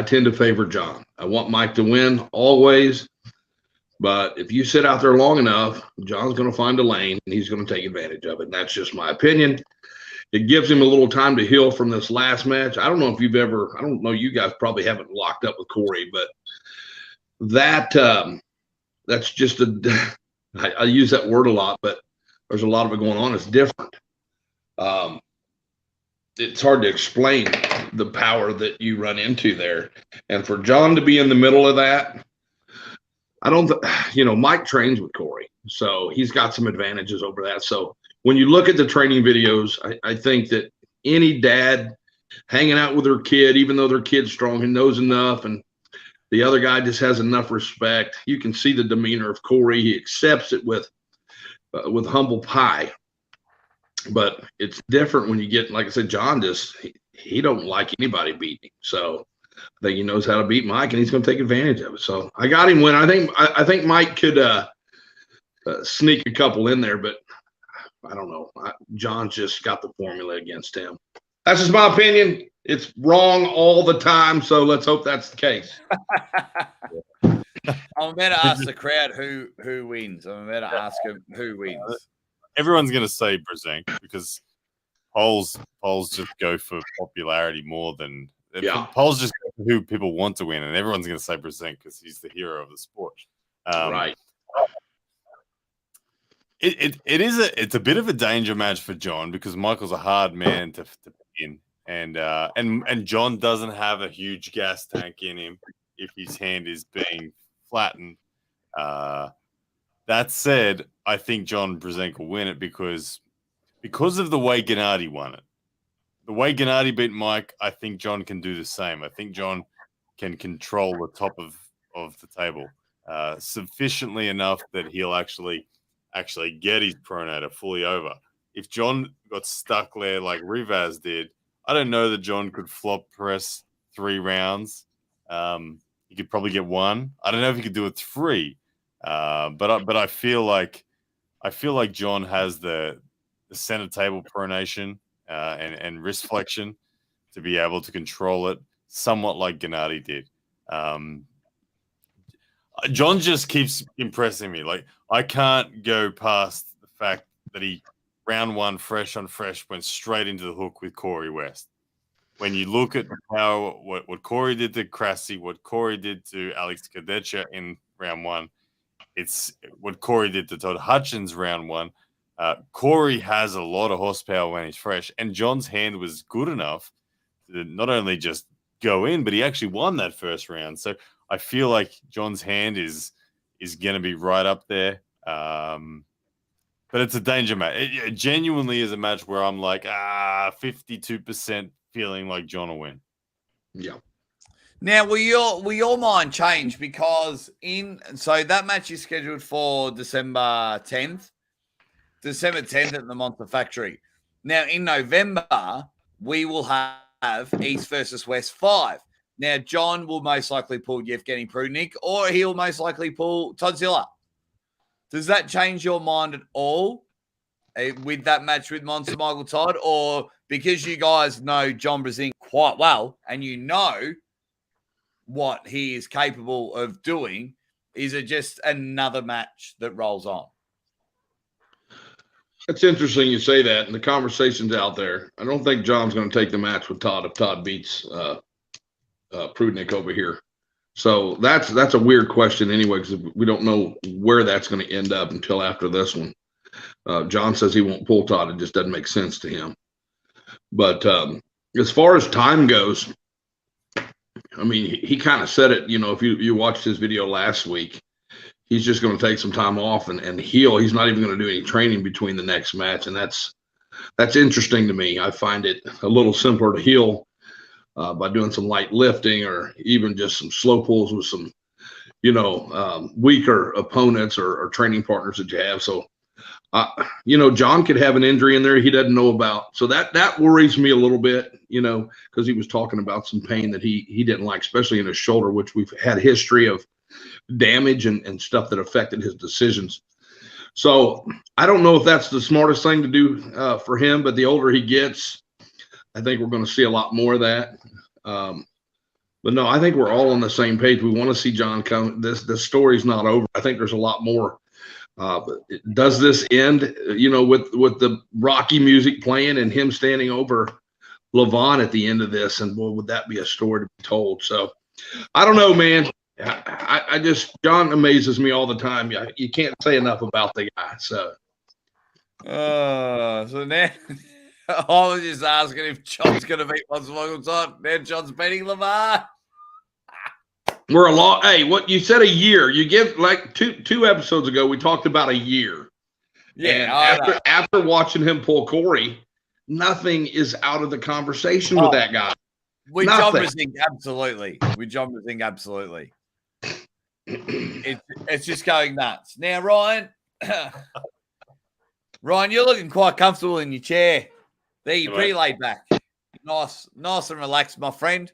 tend to favor Jon. I want Mike to win always, but if you sit out there long enough, Jon's going to find a lane and he's going to take advantage of it. And that's just my opinion. It gives him a little time to heal from this last match. I don't know if I don't know, you guys probably haven't locked up with Corey, but that's just I use that word a lot, but there's a lot of it going on. It's different. It's hard to explain the power that you run into there. And for Jon to be in the middle of that, Mike trains with Corey, so he's got some advantages over that. So when you look at the training videos, I think that any dad hanging out with their kid, even though their kid's strong and knows enough, and the other guy just has enough respect, you can see the demeanor of Corey. He accepts it with humble pie. But it's different when you get, like I said, Jon he don't like anybody beating him. So I think he knows how to beat Mike, and he's going to take advantage of it. So I got him winning. I think Mike could sneak a couple in there, but I don't know. John's just got the formula against him. That's just my opinion. It's wrong all the time, so let's hope that's the case. I'm about to ask the crowd who wins. I'm about to ask them who wins. Everyone's going to say Brzenk because polls just go for popularity more than polls just go for who people want to win, and everyone's going to say Brzenk because he's the hero of the sport. Right. It's a bit of a danger match for Jon because Michael's a hard man to pin, and Jon doesn't have a huge gas tank in him if his hand is being flattened. That said, I think Jon Brzenk will win it because of the way Gennady won it. The way Gennady beat Mike, I think Jon can do the same. I think Jon can control the top of the table sufficiently enough that he'll actually get his pronator fully over. If Jon got stuck there like Rivas did, I don't know that Jon could flop press 3 rounds. He could probably get 1. I don't know if he could do it 3. But I feel like Jon has the center table pronation and wrist flexion to be able to control it somewhat like Gennady did. Jon just keeps impressing me. Like, I can't go past the fact that he round 1 fresh on fresh went straight into the hook with Corey West. When you look at what Corey did to Krassi, what Corey did to Alex Cadorette in round 1, it's what Corey did to Todd Hutchins round 1. Corey has a lot of horsepower when he's fresh, and Jon's hand was good enough to not only just go in, but he actually won that first round. So I feel like Jon's hand is going to be right up there. But it's a danger match. It genuinely is a match where I'm like, 52% feeling like Jon will win. Yeah. Now, will your mind change because so that match is scheduled for December 10th at the Monster Factory. Now, in November, we will have East versus West 5. Now, Jon will most likely pull Yevgeny Prudnik, or he'll most likely pull Toddzilla. Does that change your mind at all with that match with Monster Michael Todd? Or because you guys know Jon Brzenk quite well and you know what he is capable of doing, is it just another match that rolls on? It's interesting you say that, and the conversation's out there. I don't think Jon's going to take the match with Todd if Todd beats Prudnik over here. So that's a weird question anyway, because we don't know where that's going to end up until after this one. Jon says he won't pull Todd. It just doesn't make sense to him. But as far as time goes, I mean, he kind of said it, if you watched his video last week, he's just going to take some time off and heal. He's not even going to do any training between the next match. And that's interesting to me. I find it a little simpler to heal by doing some light lifting or even just some slow pulls with some, weaker opponents or training partners that you have. So, Jon could have an injury in there he doesn't know about. So that worries me a little bit, because he was talking about some pain that he didn't like, especially in his shoulder, which we've had history of damage and stuff that affected his decisions. So I don't know if that's the smartest thing to do for him, but the older he gets, I think we're going to see a lot more of that. But no, I think we're all on the same page. We want to see Jon come. The story's not over. I think there's a lot more. Does this end, with the Rocky music playing and him standing over Levan at the end of this? And boy, would that be a story to be told? So I don't know, man. I just, Jon amazes me all the time. You can't say enough about the guy. So now I was just asking if Jon's going to beat Monster Michael Todd. Now Jon's beating Levan. We're a lot. Hey, what you said, a year. You give like two episodes ago, we talked about a year. Yeah. And after watching him pull Corey, nothing is out of the conversation with that guy. With Jon Brzenk, absolutely. With Jon Brzenk, absolutely. It's just going nuts. Now, Ryan, you're looking quite comfortable in your chair. There, you're pretty laid back. Nice and relaxed, my friend.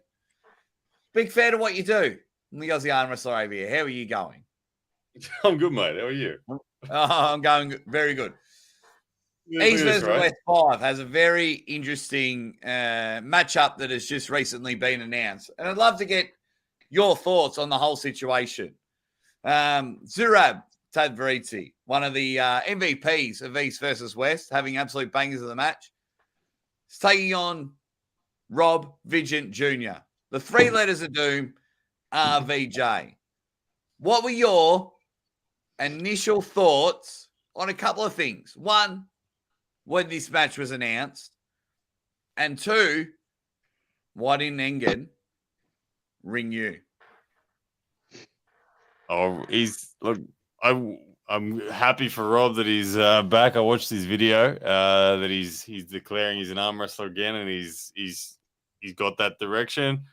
Big fan of what you do. I'm the Aussie ArmWrestler over here. How are you going? I'm good, mate. How are you? Oh, I'm going very good. Look East at this, versus right? West 5 has a very interesting matchup that has just recently been announced. And I'd love to get your thoughts on the whole situation. Zurab Tadvaritsi, one of the MVPs of East versus West, having absolute bangers of the match, is taking on Rob Vigeant Jr. The three letters of doom, RVJ. What were your initial thoughts on a couple of things? One, when this match was announced, and two, why didn't Engen ring you? Oh, I'm happy for Rob that he's back. I watched his video that he's declaring he's an arm wrestler again, and he's got that direction.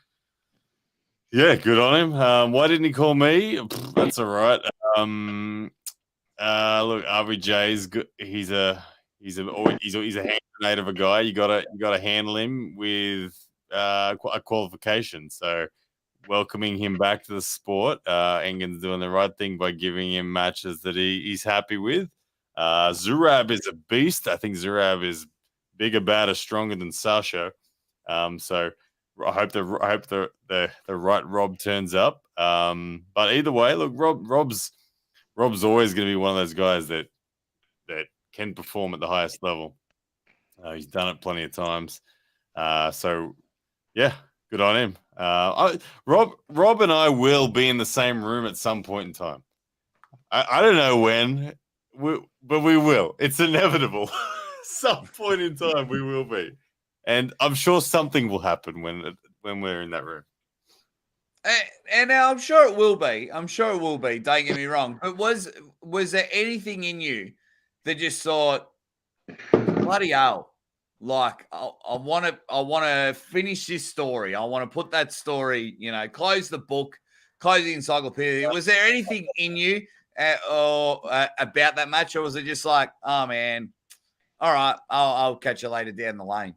Yeah, good on him. Why didn't he call me? That's all right. Look, RVJ is good. He's a hand grenade of a guy. You gotta handle him with a qualification. So welcoming him back to the sport, Engen's doing the right thing by giving him matches that he's happy with. Zurab is a beast. I think Zurab is bigger, badder, stronger than Sasha. So I hope the right Rob turns up. But either way, look, Rob's always going to be one of those guys that can perform at the highest level. He's done it plenty of times. So yeah, good on him. Rob and I will be in the same room at some point in time. I don't know when, but we will. It's inevitable. Some point in time we will be. And I'm sure something will happen when we're in that room. And I'm sure it will be. I'm sure it will be. Don't get me wrong. But was there anything in you that just thought, bloody hell, like I want to finish this story. I want to put that story, close the book, close the encyclopedia. Was there anything in you about that match, or was it just like, oh man, all right, I'll catch you later down the lane?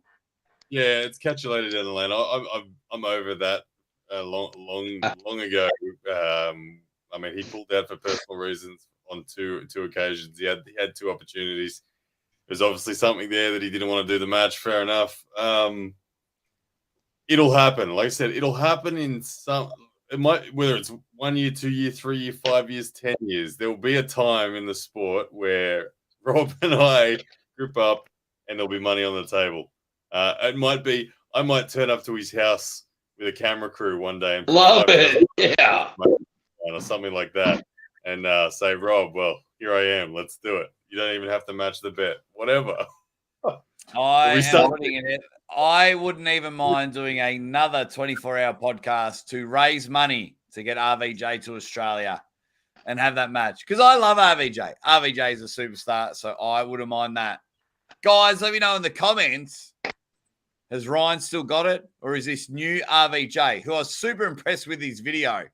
Yeah, it's catch you later down the lane. I'm over that long ago. I mean, he pulled out for personal reasons on two occasions. He had two opportunities. There's obviously something there that he didn't want to do the match. Fair enough. It'll happen. Like I said, it'll happen in some. It might, whether it's 1 year, 2 year, 3 year, 5 years, 10 years. There will be a time in the sport where Rob and I group up, and there'll be money on the table. It might be I might turn up to his house with a camera crew one day and love it, yeah, or something like that, and say, Rob, well, here I am. Let's do it. You don't even have to match the bet. Whatever. I wouldn't even mind doing another 24-hour podcast to raise money to get RVJ to Australia and have that match. Because I love RVJ. RVJ is a superstar, so I wouldn't mind that. Guys, let me know in the comments, has Ryan still got it? Or is this new RVJ, who I was super impressed with his video,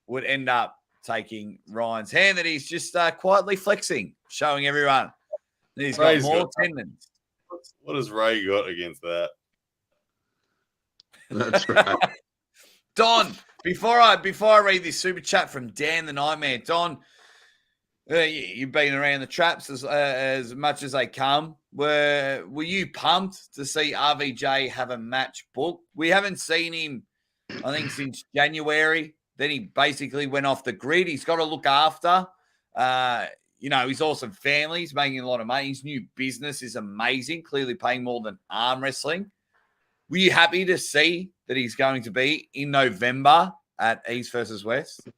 would end up taking Ryan's hand that he's just quietly flexing, showing everyone that he's got more tendons. What has Ray got against that? That's right. Don, before I read this super chat from Dan the Nightmare, Don, you've been around the traps as much as they come. Were you pumped to see RVJ have a match booked? We haven't seen him, I think, since January. Then he basically went off the grid. He's got to look after, his awesome family. He's making a lot of money. His new business is amazing, clearly paying more than arm wrestling. Were you happy to see that he's going to be in November at East versus West?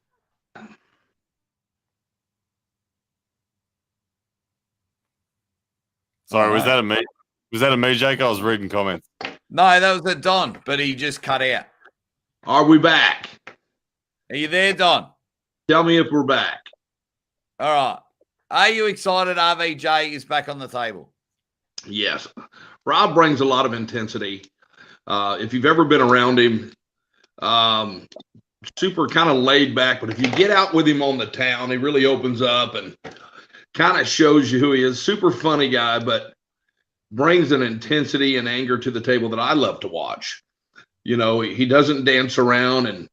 Sorry, was that a me? Was that a me, Jake? I was reading comments. No, that was a Don, but he just cut out. Are we back? Are you there, Don? Tell me if we're back. All right. Are you excited RVJ is back on the table? Yes. Rob brings a lot of intensity. If you've ever been around him, super kind of laid back, but if you get out with him on the town, he really opens up and kind of shows you who he is. Super funny guy, but brings an intensity and anger to the table that I love to watch. He doesn't dance around and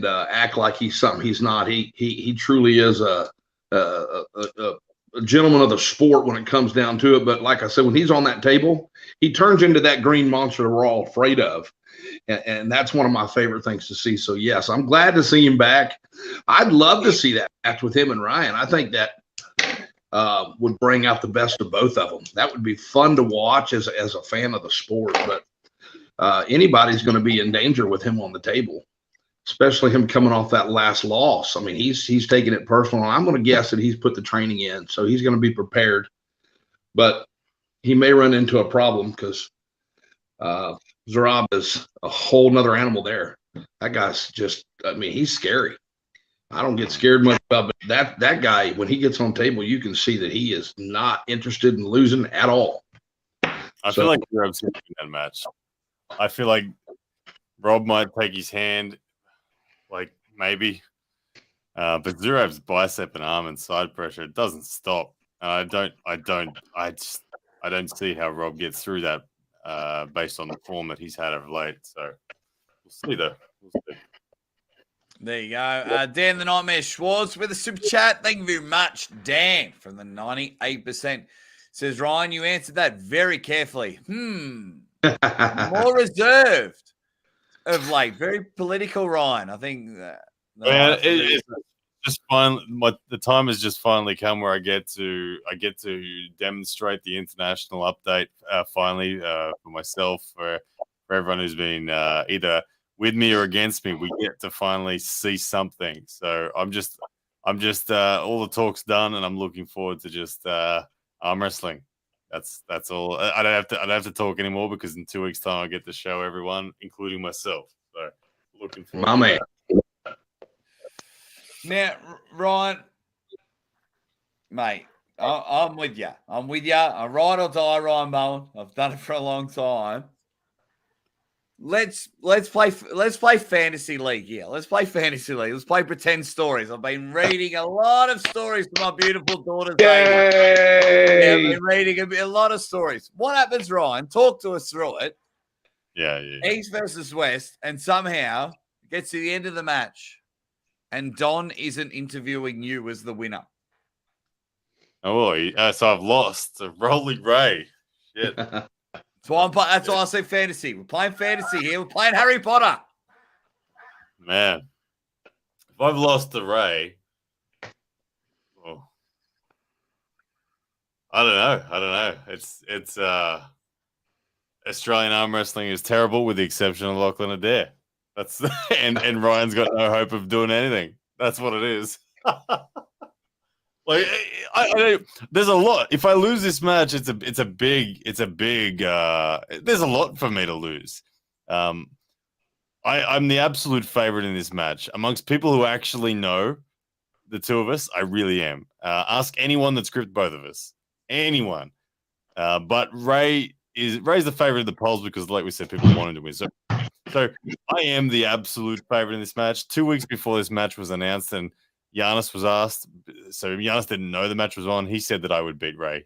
act like he's something he's not. He truly is a a gentleman of the sport when it comes down to it. But like I said, when he's on that table, he turns into that green monster we're all afraid of. And that's one of my favorite things to see. So, yes, I'm glad to see him back. I'd love to see that match with him and Ryan. I think that would bring out the best of both of them. That would be fun to watch as a fan of the sport. But anybody's going to be in danger with him on the table, especially him coming off that last loss. I mean, he's taking it personal. I'm going to guess that he's put the training in, so he's going to be prepared. But he may run into a problem because Zarab is a whole nother animal there. That guy's just, I mean, he's scary. I don't get scared much about that guy. When he gets on table, you can see that he is not interested in losing at all. I feel like Zarab's going to win that match. I feel like Rob might take his hand, like maybe. But Zarab's bicep and arm and side pressure, it doesn't stop. I don't see how Rob gets through that based on the form that he's had of late. So we'll see though. We'll see. There you go. Dan the Nightmare Schwartz with a super chat. Thank you very much, Dan, from the 98%. Says, Ryan, you answered that very carefully. More reserved of late. Very political, Ryan. I think it's just finally, the time has just finally come where I get to demonstrate the international update finally for myself, for everyone who's been either with me or against me. We get to finally see something. So I'm just all the talk's done, and I'm looking forward to just arm wrestling. That's all. I don't have to talk anymore because in 2 weeks' time I get to show everyone, including myself. So looking forward. My man. Now, Ryan, mate, I'm with you. I'm ride or die, Ryan Bowen. I've done it for a long time. Let's play fantasy league here. Let's play fantasy league. Let's play pretend stories. I've been reading a lot of stories to my beautiful daughter. Yeah, I've been reading a lot of stories. What happens, Ryan? Talk to us through it. Yeah. East versus West, and somehow it gets to the end of the match, and Don isn't interviewing you as the winner. Oh, so I've lost to Rolly Ray. Shit. That's why I say fantasy. We're playing fantasy here. We're playing Harry Potter. Man, if I've lost to Ray, I don't know. It's Australian arm wrestling is terrible with the exception of Lachlan Adair. That's and Ryan's got no hope of doing anything. That's what it is. Like there's a lot. If I lose this match, it's a big. There's a lot for me to lose. I'm the absolute favorite in this match amongst people who actually know the two of us. I really am. Ask anyone that's gripped both of us. Anyone. But Ray's the favorite of the polls because, like we said, people want him to win. So I am the absolute favorite in this match. 2 weeks before this match was announced, and Giannis was asked, so Giannis didn't know the match was on. He said that I would beat Ray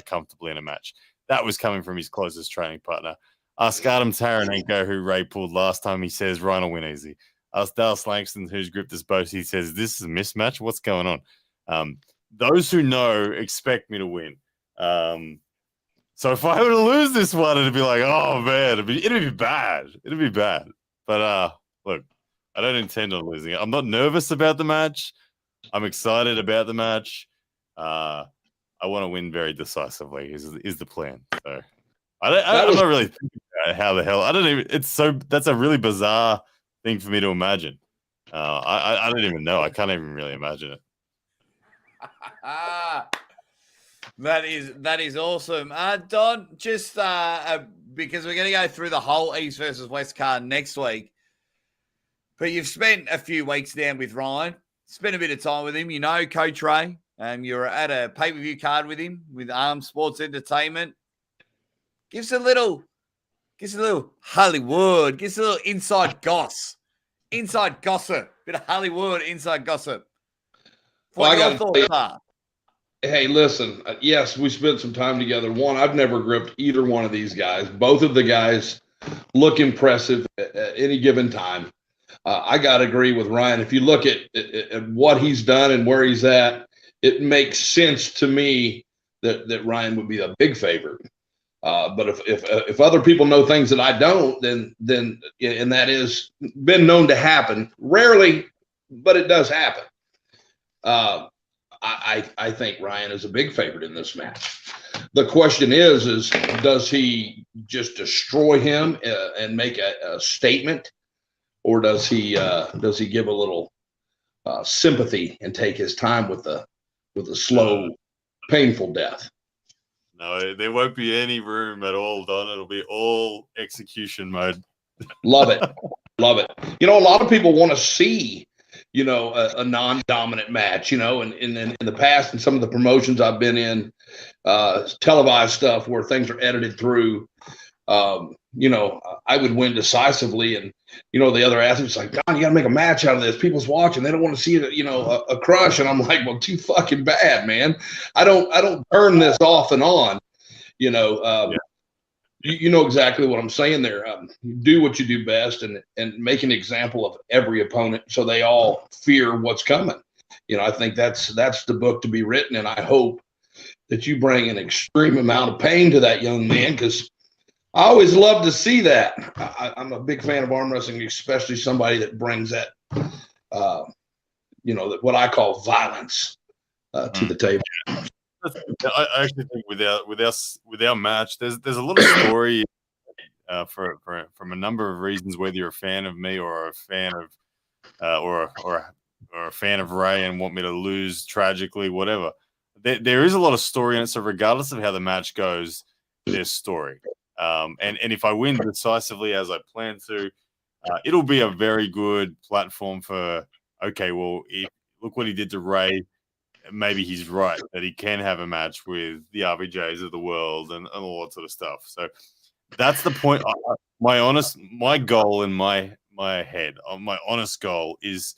comfortably in a match. That was coming from his closest training partner. Ask Adam Taranenko, who Ray pulled last time. He says Ryan will win easy. Ask Dallas Langston, who's gripped us both. He says this is a mismatch. What's going on? Those who know expect me to win. So if I were to lose this one, it'd be like, oh man, it'd be bad. It'd be bad. But look, I don't intend on losing it. I'm not nervous about the match. I'm excited about the match. I want to win very decisively. Is the plan? So I'm not really thinking about how the hell. I don't even. That's a really bizarre thing for me to imagine. I don't even know. I can't even really imagine it. That is awesome. Don, just because we're going to go through the whole East versus West card next week, but you've spent a few weeks down with Ryan, spent a bit of time with him. You know Coach Ray. You're at a pay-per-view card with him with Arm Sports Entertainment. Give us a little Hollywood. Give us a little inside gossip. Bit of Hollywood inside gossip. What your thoughts are? Hey, listen, yes, we spent some time together. One, I've never gripped either one of these guys. Both of the guys look impressive at any given time. I got to agree with Ryan. If you look at what he's done and where he's at, it makes sense to me that Ryan would be a big favorite. But if other people know things that I don't, then and that is been known to happen, rarely, but it does happen. I think Ryan is a big favorite in this match. The question is does he just destroy him and make a statement, or does he give a little sympathy and take his time with a slow, painful death? No, there won't be any room at all, Don. It'll be all execution mode. Love it. Love it. You know, a lot of people want to see, you know, a non-dominant match, you know, and in the past, in some of the promotions I've been in, televised stuff where things are edited through, you know, I would win decisively. And, you know, the other athletes like, Don, you got to make a match out of this. People's watching. They don't want to see, you know, a crush. And I'm like, well, too fucking bad, man. I don't turn this off and on, you know. You know exactly what I'm saying there. Do what you do best and make an example of every opponent so they all fear what's coming. You know, I think that's the book to be written, and I hope that you bring an extreme amount of pain to that young man, because I always love to see that. I'm a big fan of arm wrestling, especially somebody that brings that, you know, what I call violence to the table. I actually think with our match, there's a lot of story from a number of reasons. Whether you're a fan of me or a fan of or a fan of Ray and want me to lose tragically, whatever, there is a lot of story in it. So regardless of how the match goes, there's story. And if I win decisively as I plan to, it'll be a very good platform for. Okay, well, look what he did to Ray. Maybe he's right that he can have a match with the RVJs of the world and all that sort of stuff. So that's the point. My goal in my head, my honest goal is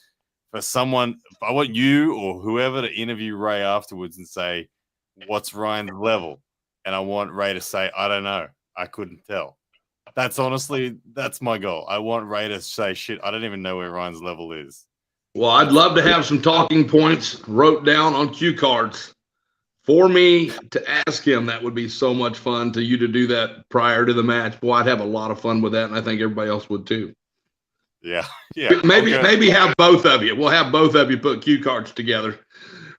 for someone. I want you or whoever to interview Ray afterwards and say, "What's Ryan's level?" And I want Ray to say, "I don't know. I couldn't tell." That's my goal. I want Ray to say, "Shit, I don't even know where Ryan's level is." Well, I'd love to have some talking points wrote down on cue cards for me to ask him. That would be so much fun to do that prior to the match. Boy, I'd have a lot of fun with that, and I think everybody else would too. Yeah. Maybe have both of you. We'll have both of you put cue cards together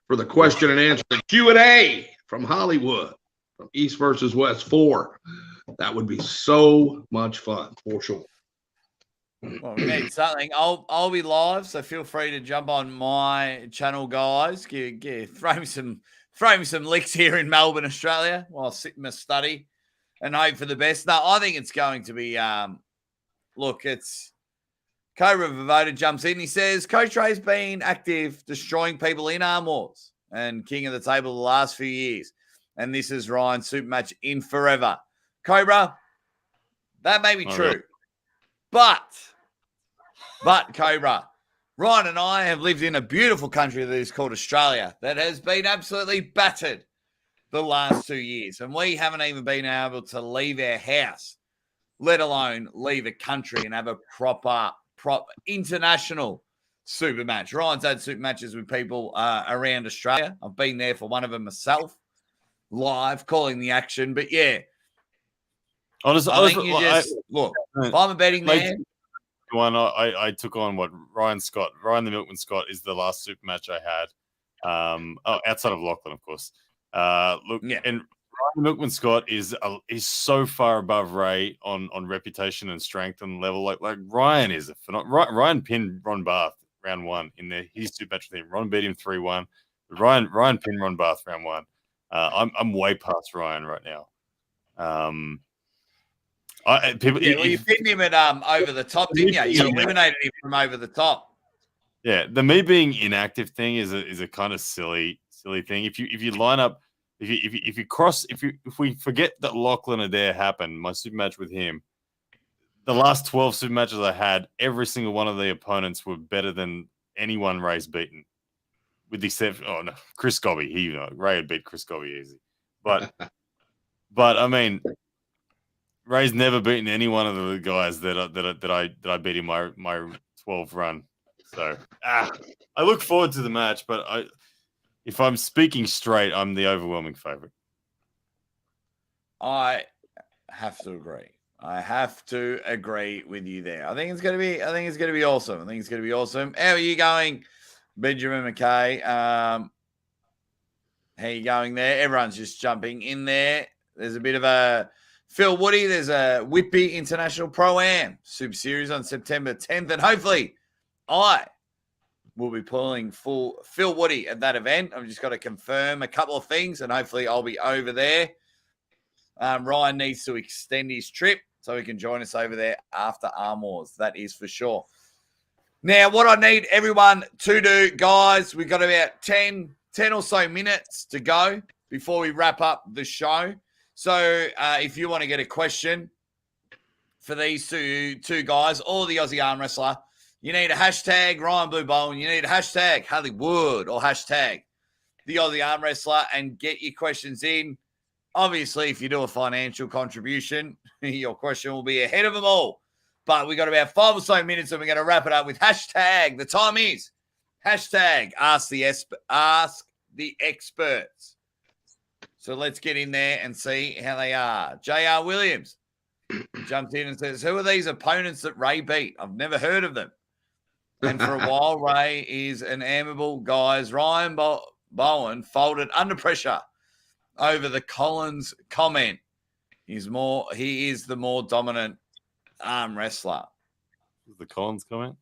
for the question and answer, the Q&A from Hollywood, from East versus West 4. That would be so much fun for sure. Well, we need something. I'll be live, so feel free to jump on my channel, guys. Throw me some licks here in Melbourne, Australia, while I sit in my study and hope for the best. No, I think it's going to be. Look, it's Cobra Voda jumps in. He says Coach Ray's been active, destroying people in arm wars and king of the table the last few years, and this is Ryan's super match in forever. Cobra, that may be true. Really? But Cobra, Ryan and I have lived in a beautiful country that is called Australia that has been absolutely battered the last 2 years. And we haven't even been able to leave our house, let alone leave a country and have a proper international super match. Ryan's had super matches with people around Australia. I've been there for one of them myself, live, calling the action. But yeah, look, if I'm a betting man. One I took on Ryan the Milkman Scott is the last super match I had. Outside of Lachlan, of course. And Ryan the Milkman Scott is so far above Ray on reputation and strength and level. Like Ryan is Ryan pinned Ron Barth round 1 in his super match with him. Ron beat him 3-1. Ryan pinned Ron Barth round 1. I'm way past Ryan right now. You pinned him at over the top, didn't you? You eliminated him from over the top. Yeah, the me being inactive thing is a kind of silly thing. If you line up, if we forget that Lachlan Adair happened, my super match with him, the last 12 super matches I had, every single one of the opponents were better than anyone Ray's beaten, with the exception, Chris Gobby. Ray had beat Chris Gobby easy, but I mean. Ray's never beaten any one of the guys that I beat in my 12 run. So I look forward to the match, but if I'm speaking straight, I'm the overwhelming favorite. I have to agree. I have to agree with you there. I think it's going to be awesome. How are you going, Benjamin McKay? How you going there? Everyone's just jumping in there. There's a bit of a Phil Woody. There's a Whitby International Pro-Am Super Series on September 10th. And hopefully I will be pulling full Phil Woody at that event. I've just got to confirm a couple of things, and hopefully I'll be over there. Ryan needs to extend his trip so he can join us over there after Arm Wars. That is for sure. Now, what I need everyone to do, guys, we've got about 10 or so minutes to go before we wrap up the show. So if you want to get a question for these two guys or the Aussie Arm Wrestler, you need a hashtag Ryan Blue Bowen. You need a hashtag Hollywood or hashtag the Aussie Arm Wrestler and get your questions in. Obviously, if you do a financial contribution, your question will be ahead of them all. But we got about 5 or so minutes and we're going to wrap it up with hashtag. The time is hashtag Ask the Experts. So let's get in there and see how they are. J.R. Williams jumped in and says, who are these opponents that Ray beat? I've never heard of them. And for a while, Ray is an amiable guy. Ryan Bowen folded under pressure over the Collins comment. He is the more dominant arm wrestler. The Collins comment?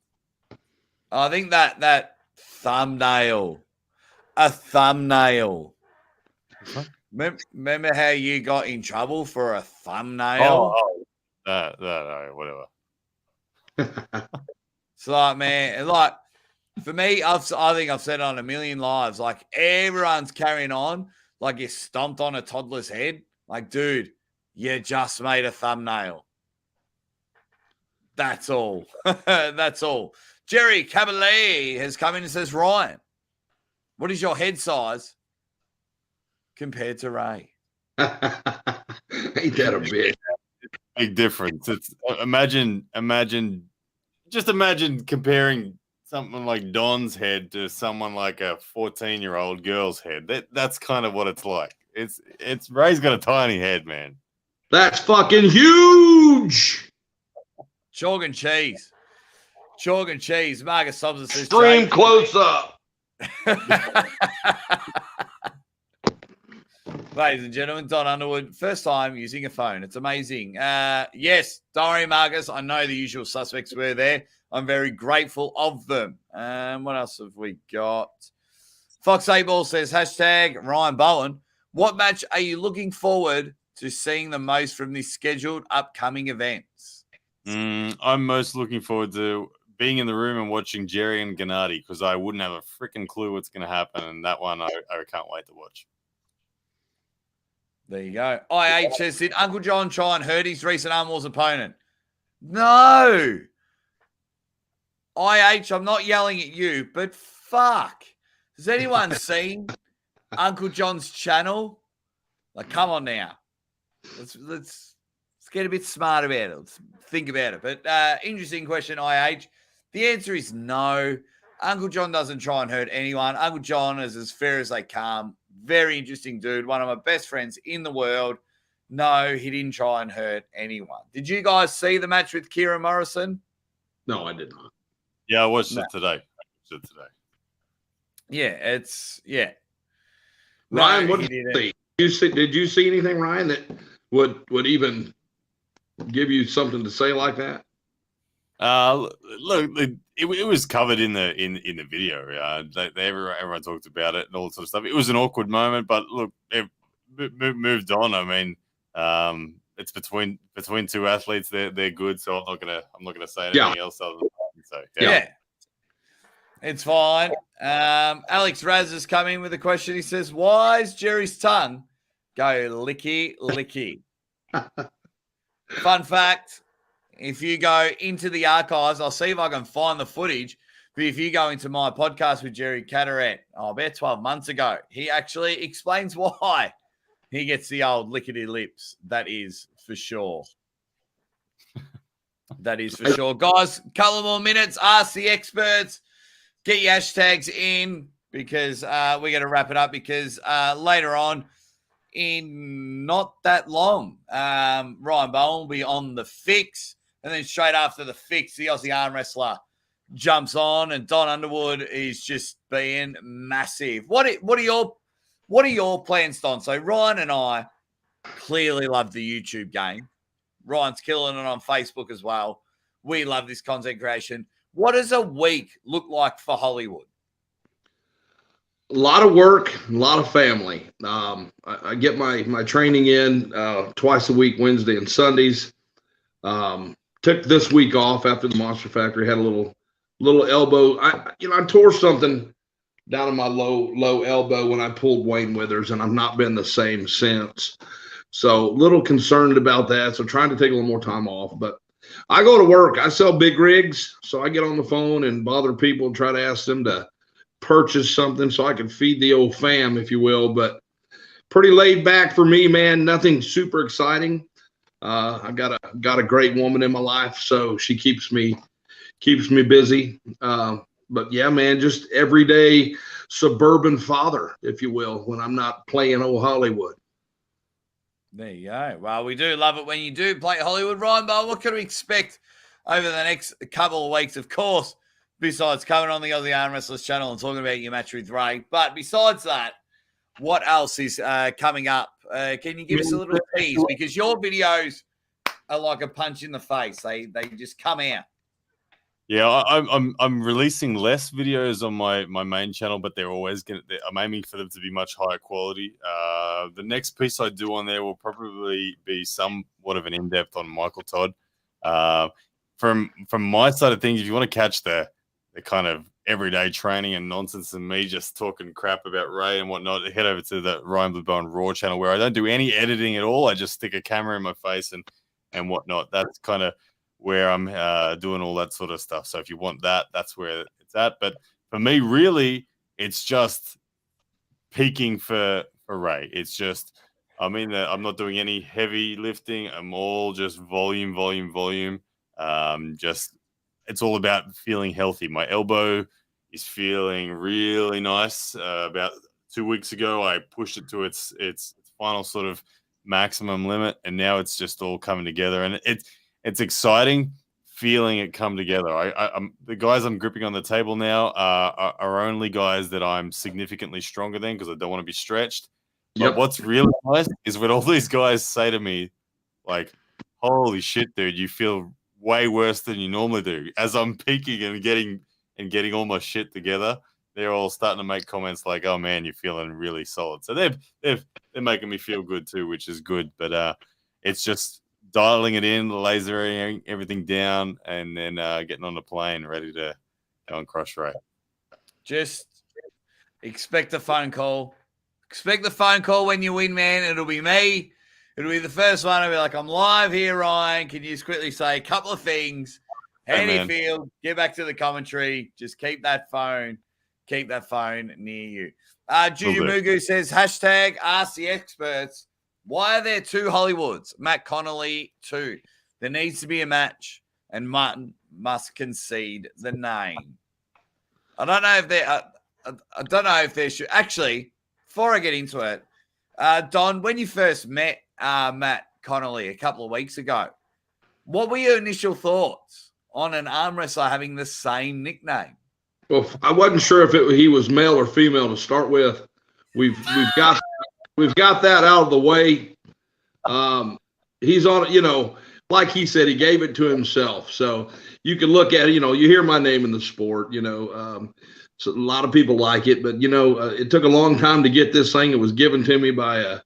I think that thumbnail. A thumbnail. Remember how you got in trouble for a thumbnail? Whatever. It's like, man, like for me, I think I've said it on a million lives. Like everyone's carrying on like you stomped on a toddler's head. Like, dude, you just made a thumbnail. That's all. That's all. Jerry Caballé has come in and says, Ryan, what is your head size compared to Ray? Ain't that a bit? Big difference. It's imagine comparing something like Don's head to someone like a 14-year-old girl's head. That's kind of what it's like. It's Ray's got a tiny head, man. That's fucking huge. Chalk and cheese. Marcus Thompson says, Extreme close up. Ladies and gentlemen, Don Underwood, first time using a phone. It's amazing. Yes, Diary Marcus, I know the usual suspects were there. I'm very grateful of them. What else have we got? Fox 8-Ball says, hashtag Ryan Bowen. What match are you looking forward to seeing the most from this scheduled upcoming events? I'm most looking forward to being in the room and watching Jerry and Gennady because I wouldn't have a freaking clue what's going to happen. And that one I can't wait to watch. There you go. IH says, did Uncle John try and hurt his recent Arm Wars opponent? No. IH, I'm not yelling at you, but fuck. Has anyone seen Uncle John's channel? Like, come on now. Let's get a bit smart about it. Let's think about it. But interesting question, IH. The answer is no. Uncle John doesn't try and hurt anyone. Uncle John is as fair as they come. Very interesting dude. One of my best friends in the world. No, he didn't try and hurt anyone. Did you guys see the match with Kieran Morrison? No, I did not. Yeah, I watched it today. Yeah, Ryan, what did you see? Did you see anything, Ryan, that would even give you something to say like that? Look, it was covered in the video. Everyone talked about it and all that sort of stuff. It was an awkward moment, but look, it moved on. I mean, it's between two athletes. They're good, so I'm not gonna say anything else other than that. So yeah. It's fine. Alex Raz has come in with a question. He says, why is Jerry's tongue go licky, licky? Fun fact, if you go into the archives, I'll see if I can find the footage. But if you go into my podcast with Jerry Cadorette, about 12 months ago, he actually explains why he gets the old lickety lips. That is for sure. That is for sure. Guys, couple more minutes. Ask the experts. Get your hashtags in. because we're going to wrap it up because later on in not that long, Ryan Bowen will be on the fix. And then straight after the fix, the Aussie arm wrestler jumps on, and Don Underwood is just being massive. What are your plans, Don? So Ryan and I clearly love the YouTube game. Ryan's killing it on Facebook as well. We love this content creation. What does a week look like for Hollywood? A lot of work, a lot of family. I get my training in twice a week, Wednesday and Sundays. Took this week off after the Monster Factory. Had a little elbow. I tore something down in my low elbow when I pulled Wayne Withers, and I've not been the same since. So a little concerned about that. So trying to take a little more time off. But I go to work. I sell big rigs, so I get on the phone and bother people, try to ask them to purchase something so I can feed the old fam, if you will. But pretty laid back for me, man. Nothing super exciting. I got a great woman in my life, so she keeps me busy. But yeah, man, just everyday suburban father, if you will, when I'm not playing old Hollywood. There you go. Well, we do love it when you do play Hollywood. Ryan Bowen, what can we expect over the next couple of weeks? Of course, besides coming on the Aussie Arm Wrestlers channel and talking about your match with Ray. But besides that, what else is coming up? Can you give us a little tease? Because your videos are like a punch in the face. They just come out. Yeah, I'm releasing less videos on my main channel, but they're always I'm aiming for them to be much higher quality. The next piece I do on there will probably be somewhat of an in-depth on Michael Todd. From my side of things, if you want to catch the kind of everyday training and nonsense and me just talking crap about Ray and whatnot, head over to the Ryan Bowen Raw channel, where I don't do any editing at all. I just stick a camera in my face and whatnot. That's kind of where I'm doing all that sort of stuff. So if you want that, that's where it's at. But for me, really, it's just peaking for Ray. It's just, I'm not doing any heavy lifting. I'm all just volume. Just, it's all about feeling healthy. My elbow is feeling really nice. About 2 weeks ago, I pushed it to its final sort of maximum limit, and now it's just all coming together. And it's exciting feeling it come together. I'm the guys I'm gripping on the table now are only guys that I'm significantly stronger than, because I don't want to be stretched. But what's really nice is when all these guys say to me, like, "Holy shit, dude, you feel way worse than you normally do." As I'm peaking and getting all my shit together, they're all starting to make comments like, "Oh man, you're feeling really solid." So they're making me feel good too, which is good. But it's just dialing it in, lasering everything down, and then getting on the plane, ready to go and crush Ray. Just expect a phone call. Expect the phone call when you win, man. It'll be me. It'll be the first one. I'll be like, "I'm live here, Ryan. Can you just quickly say a couple of things? How do you feel? Get back to the commentary. Just keep that phone near you." Juju Mugu says, hashtag ask the experts. Why are there two Hollywoods? Matt Connolly, too. There needs to be a match, and Martin must concede the name. I don't know if there should. Actually, before I get into it, Don, when you first met Matt Connolly a couple of weeks ago, what were your initial thoughts on an arm wrestler having the same nickname? Well, I wasn't sure if he was male or female to start with. We've got that out of the way. He's on, like he said, he gave it to himself. So you can look at it, you hear my name in the sport, so a lot of people like it, but it took a long time to get this thing. It was given to me by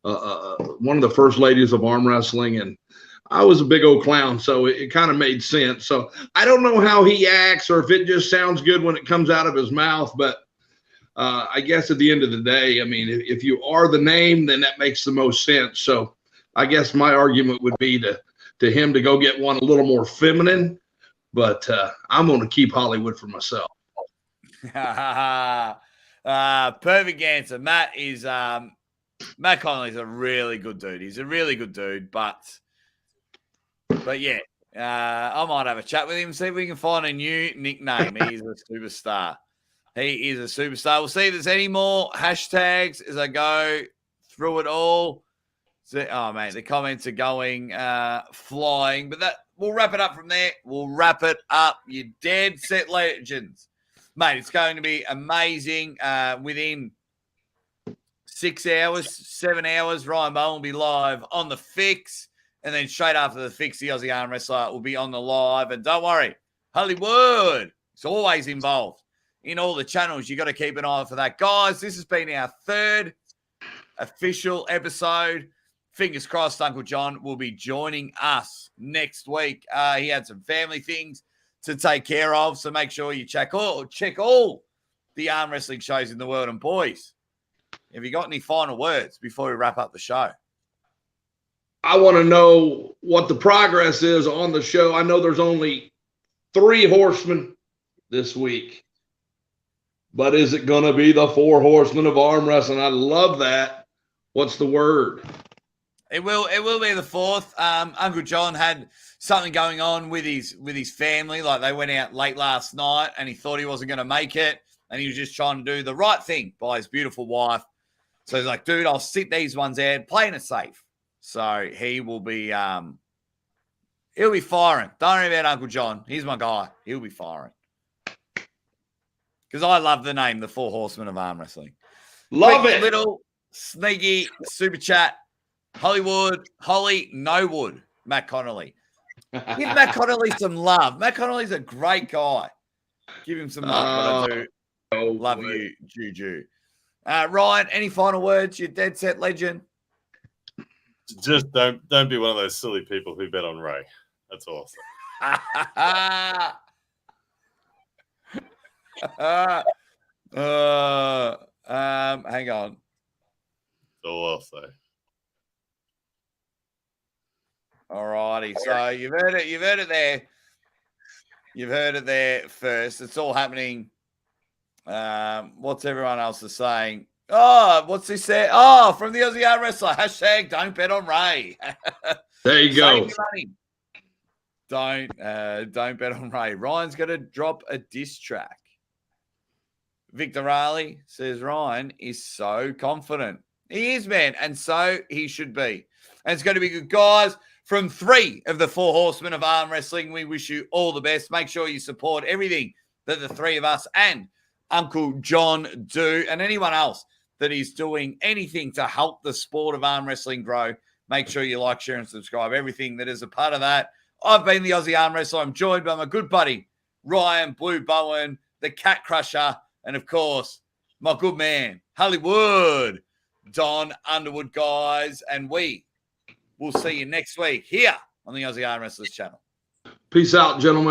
one of the first ladies of arm wrestling, and I was a big old clown, so it kind of made sense. So I don't know how he acts, or if it just sounds good when it comes out of his mouth, but I guess at the end of the day, I mean, if you are the name, then that makes the most sense. So I guess my argument would be to him to go get one a little more feminine, but I'm going to keep Hollywood for myself. Perfect answer. Matt Connolly's a really good dude. He's a really good dude, but yeah, I might have a chat with him, see if we can find a new nickname. He's a superstar. He is a superstar. We'll see if there's any more hashtags as I go through it all. So, oh, man, the comments are going flying. But we'll wrap it up from there. We'll wrap it up. You dead set legends. Mate, it's going to be amazing. Within 6 hours, 7 hours, Ryan Bowen will be live on the Fix. And then straight after the Fix, the Aussie Arm Wrestler will be on the live. And don't worry, Hollywood is always involved in all the channels. You got to keep an eye for that. Guys, this has been our 3rd official episode. Fingers crossed Uncle Jon will be joining us next week. He had some family things to take care of, so make sure you check all the arm wrestling shows in the world. And boys, have you got any final words before we wrap up the show? I want to know what the progress is on the show. I know there's only 3 horsemen this week, but is it going to be the 4 horsemen of arm wrestling? I love that. What's the word? It will be the 4th. Uncle Jon had something going on with his family. Like, they went out late last night and he thought he wasn't going to make it. And he was just trying to do the right thing by his beautiful wife. So he's like, dude, I'll sit these ones out, playing it safe. So he will be he'll be firing. Don't worry about Uncle Jon. He's my guy. He'll be firing. Because I love the name, the 4 Horsemen of Arm Wrestling. Love Quick it. Little sneaky super chat. Holly Nowood, Matt Connolly. Give Matt Connolly some love. Matt Connolly's a great guy. Give him some love. But I do love you, Juju. Ryan, any final words? You dead set legend. Just don't be one of those silly people who bet on Ray. That's awesome. Hang on. That's all I'll say. All righty. So you've heard it there. You've heard it there first. It's all happening. What's everyone else is saying? Oh, what's this there? Oh, from the Aussie ArmWrestler. Hashtag don't bet on Ray. There you go. Don't bet on Ray. Ryan's going to drop a diss track. Victor Raleigh says Ryan is so confident. He is, man, and so he should be. And it's going to be good. Guys, from 3 of the 4 horsemen of arm wrestling, we wish you all the best. Make sure you support everything that the 3 of us and Uncle Jon do, and anyone else that is doing anything to help the sport of arm wrestling grow. Make sure you like, share, and subscribe. Everything that is a part of that. I've been the Aussie Arm Wrestler. I'm joined by my good buddy, Ryan Blue Bowen, the Cat Crusher, and, of course, my good man, Hollywood, Don Underwood, guys. And we will see you next week here on the Aussie Arm Wrestlers channel. Peace out, gentlemen.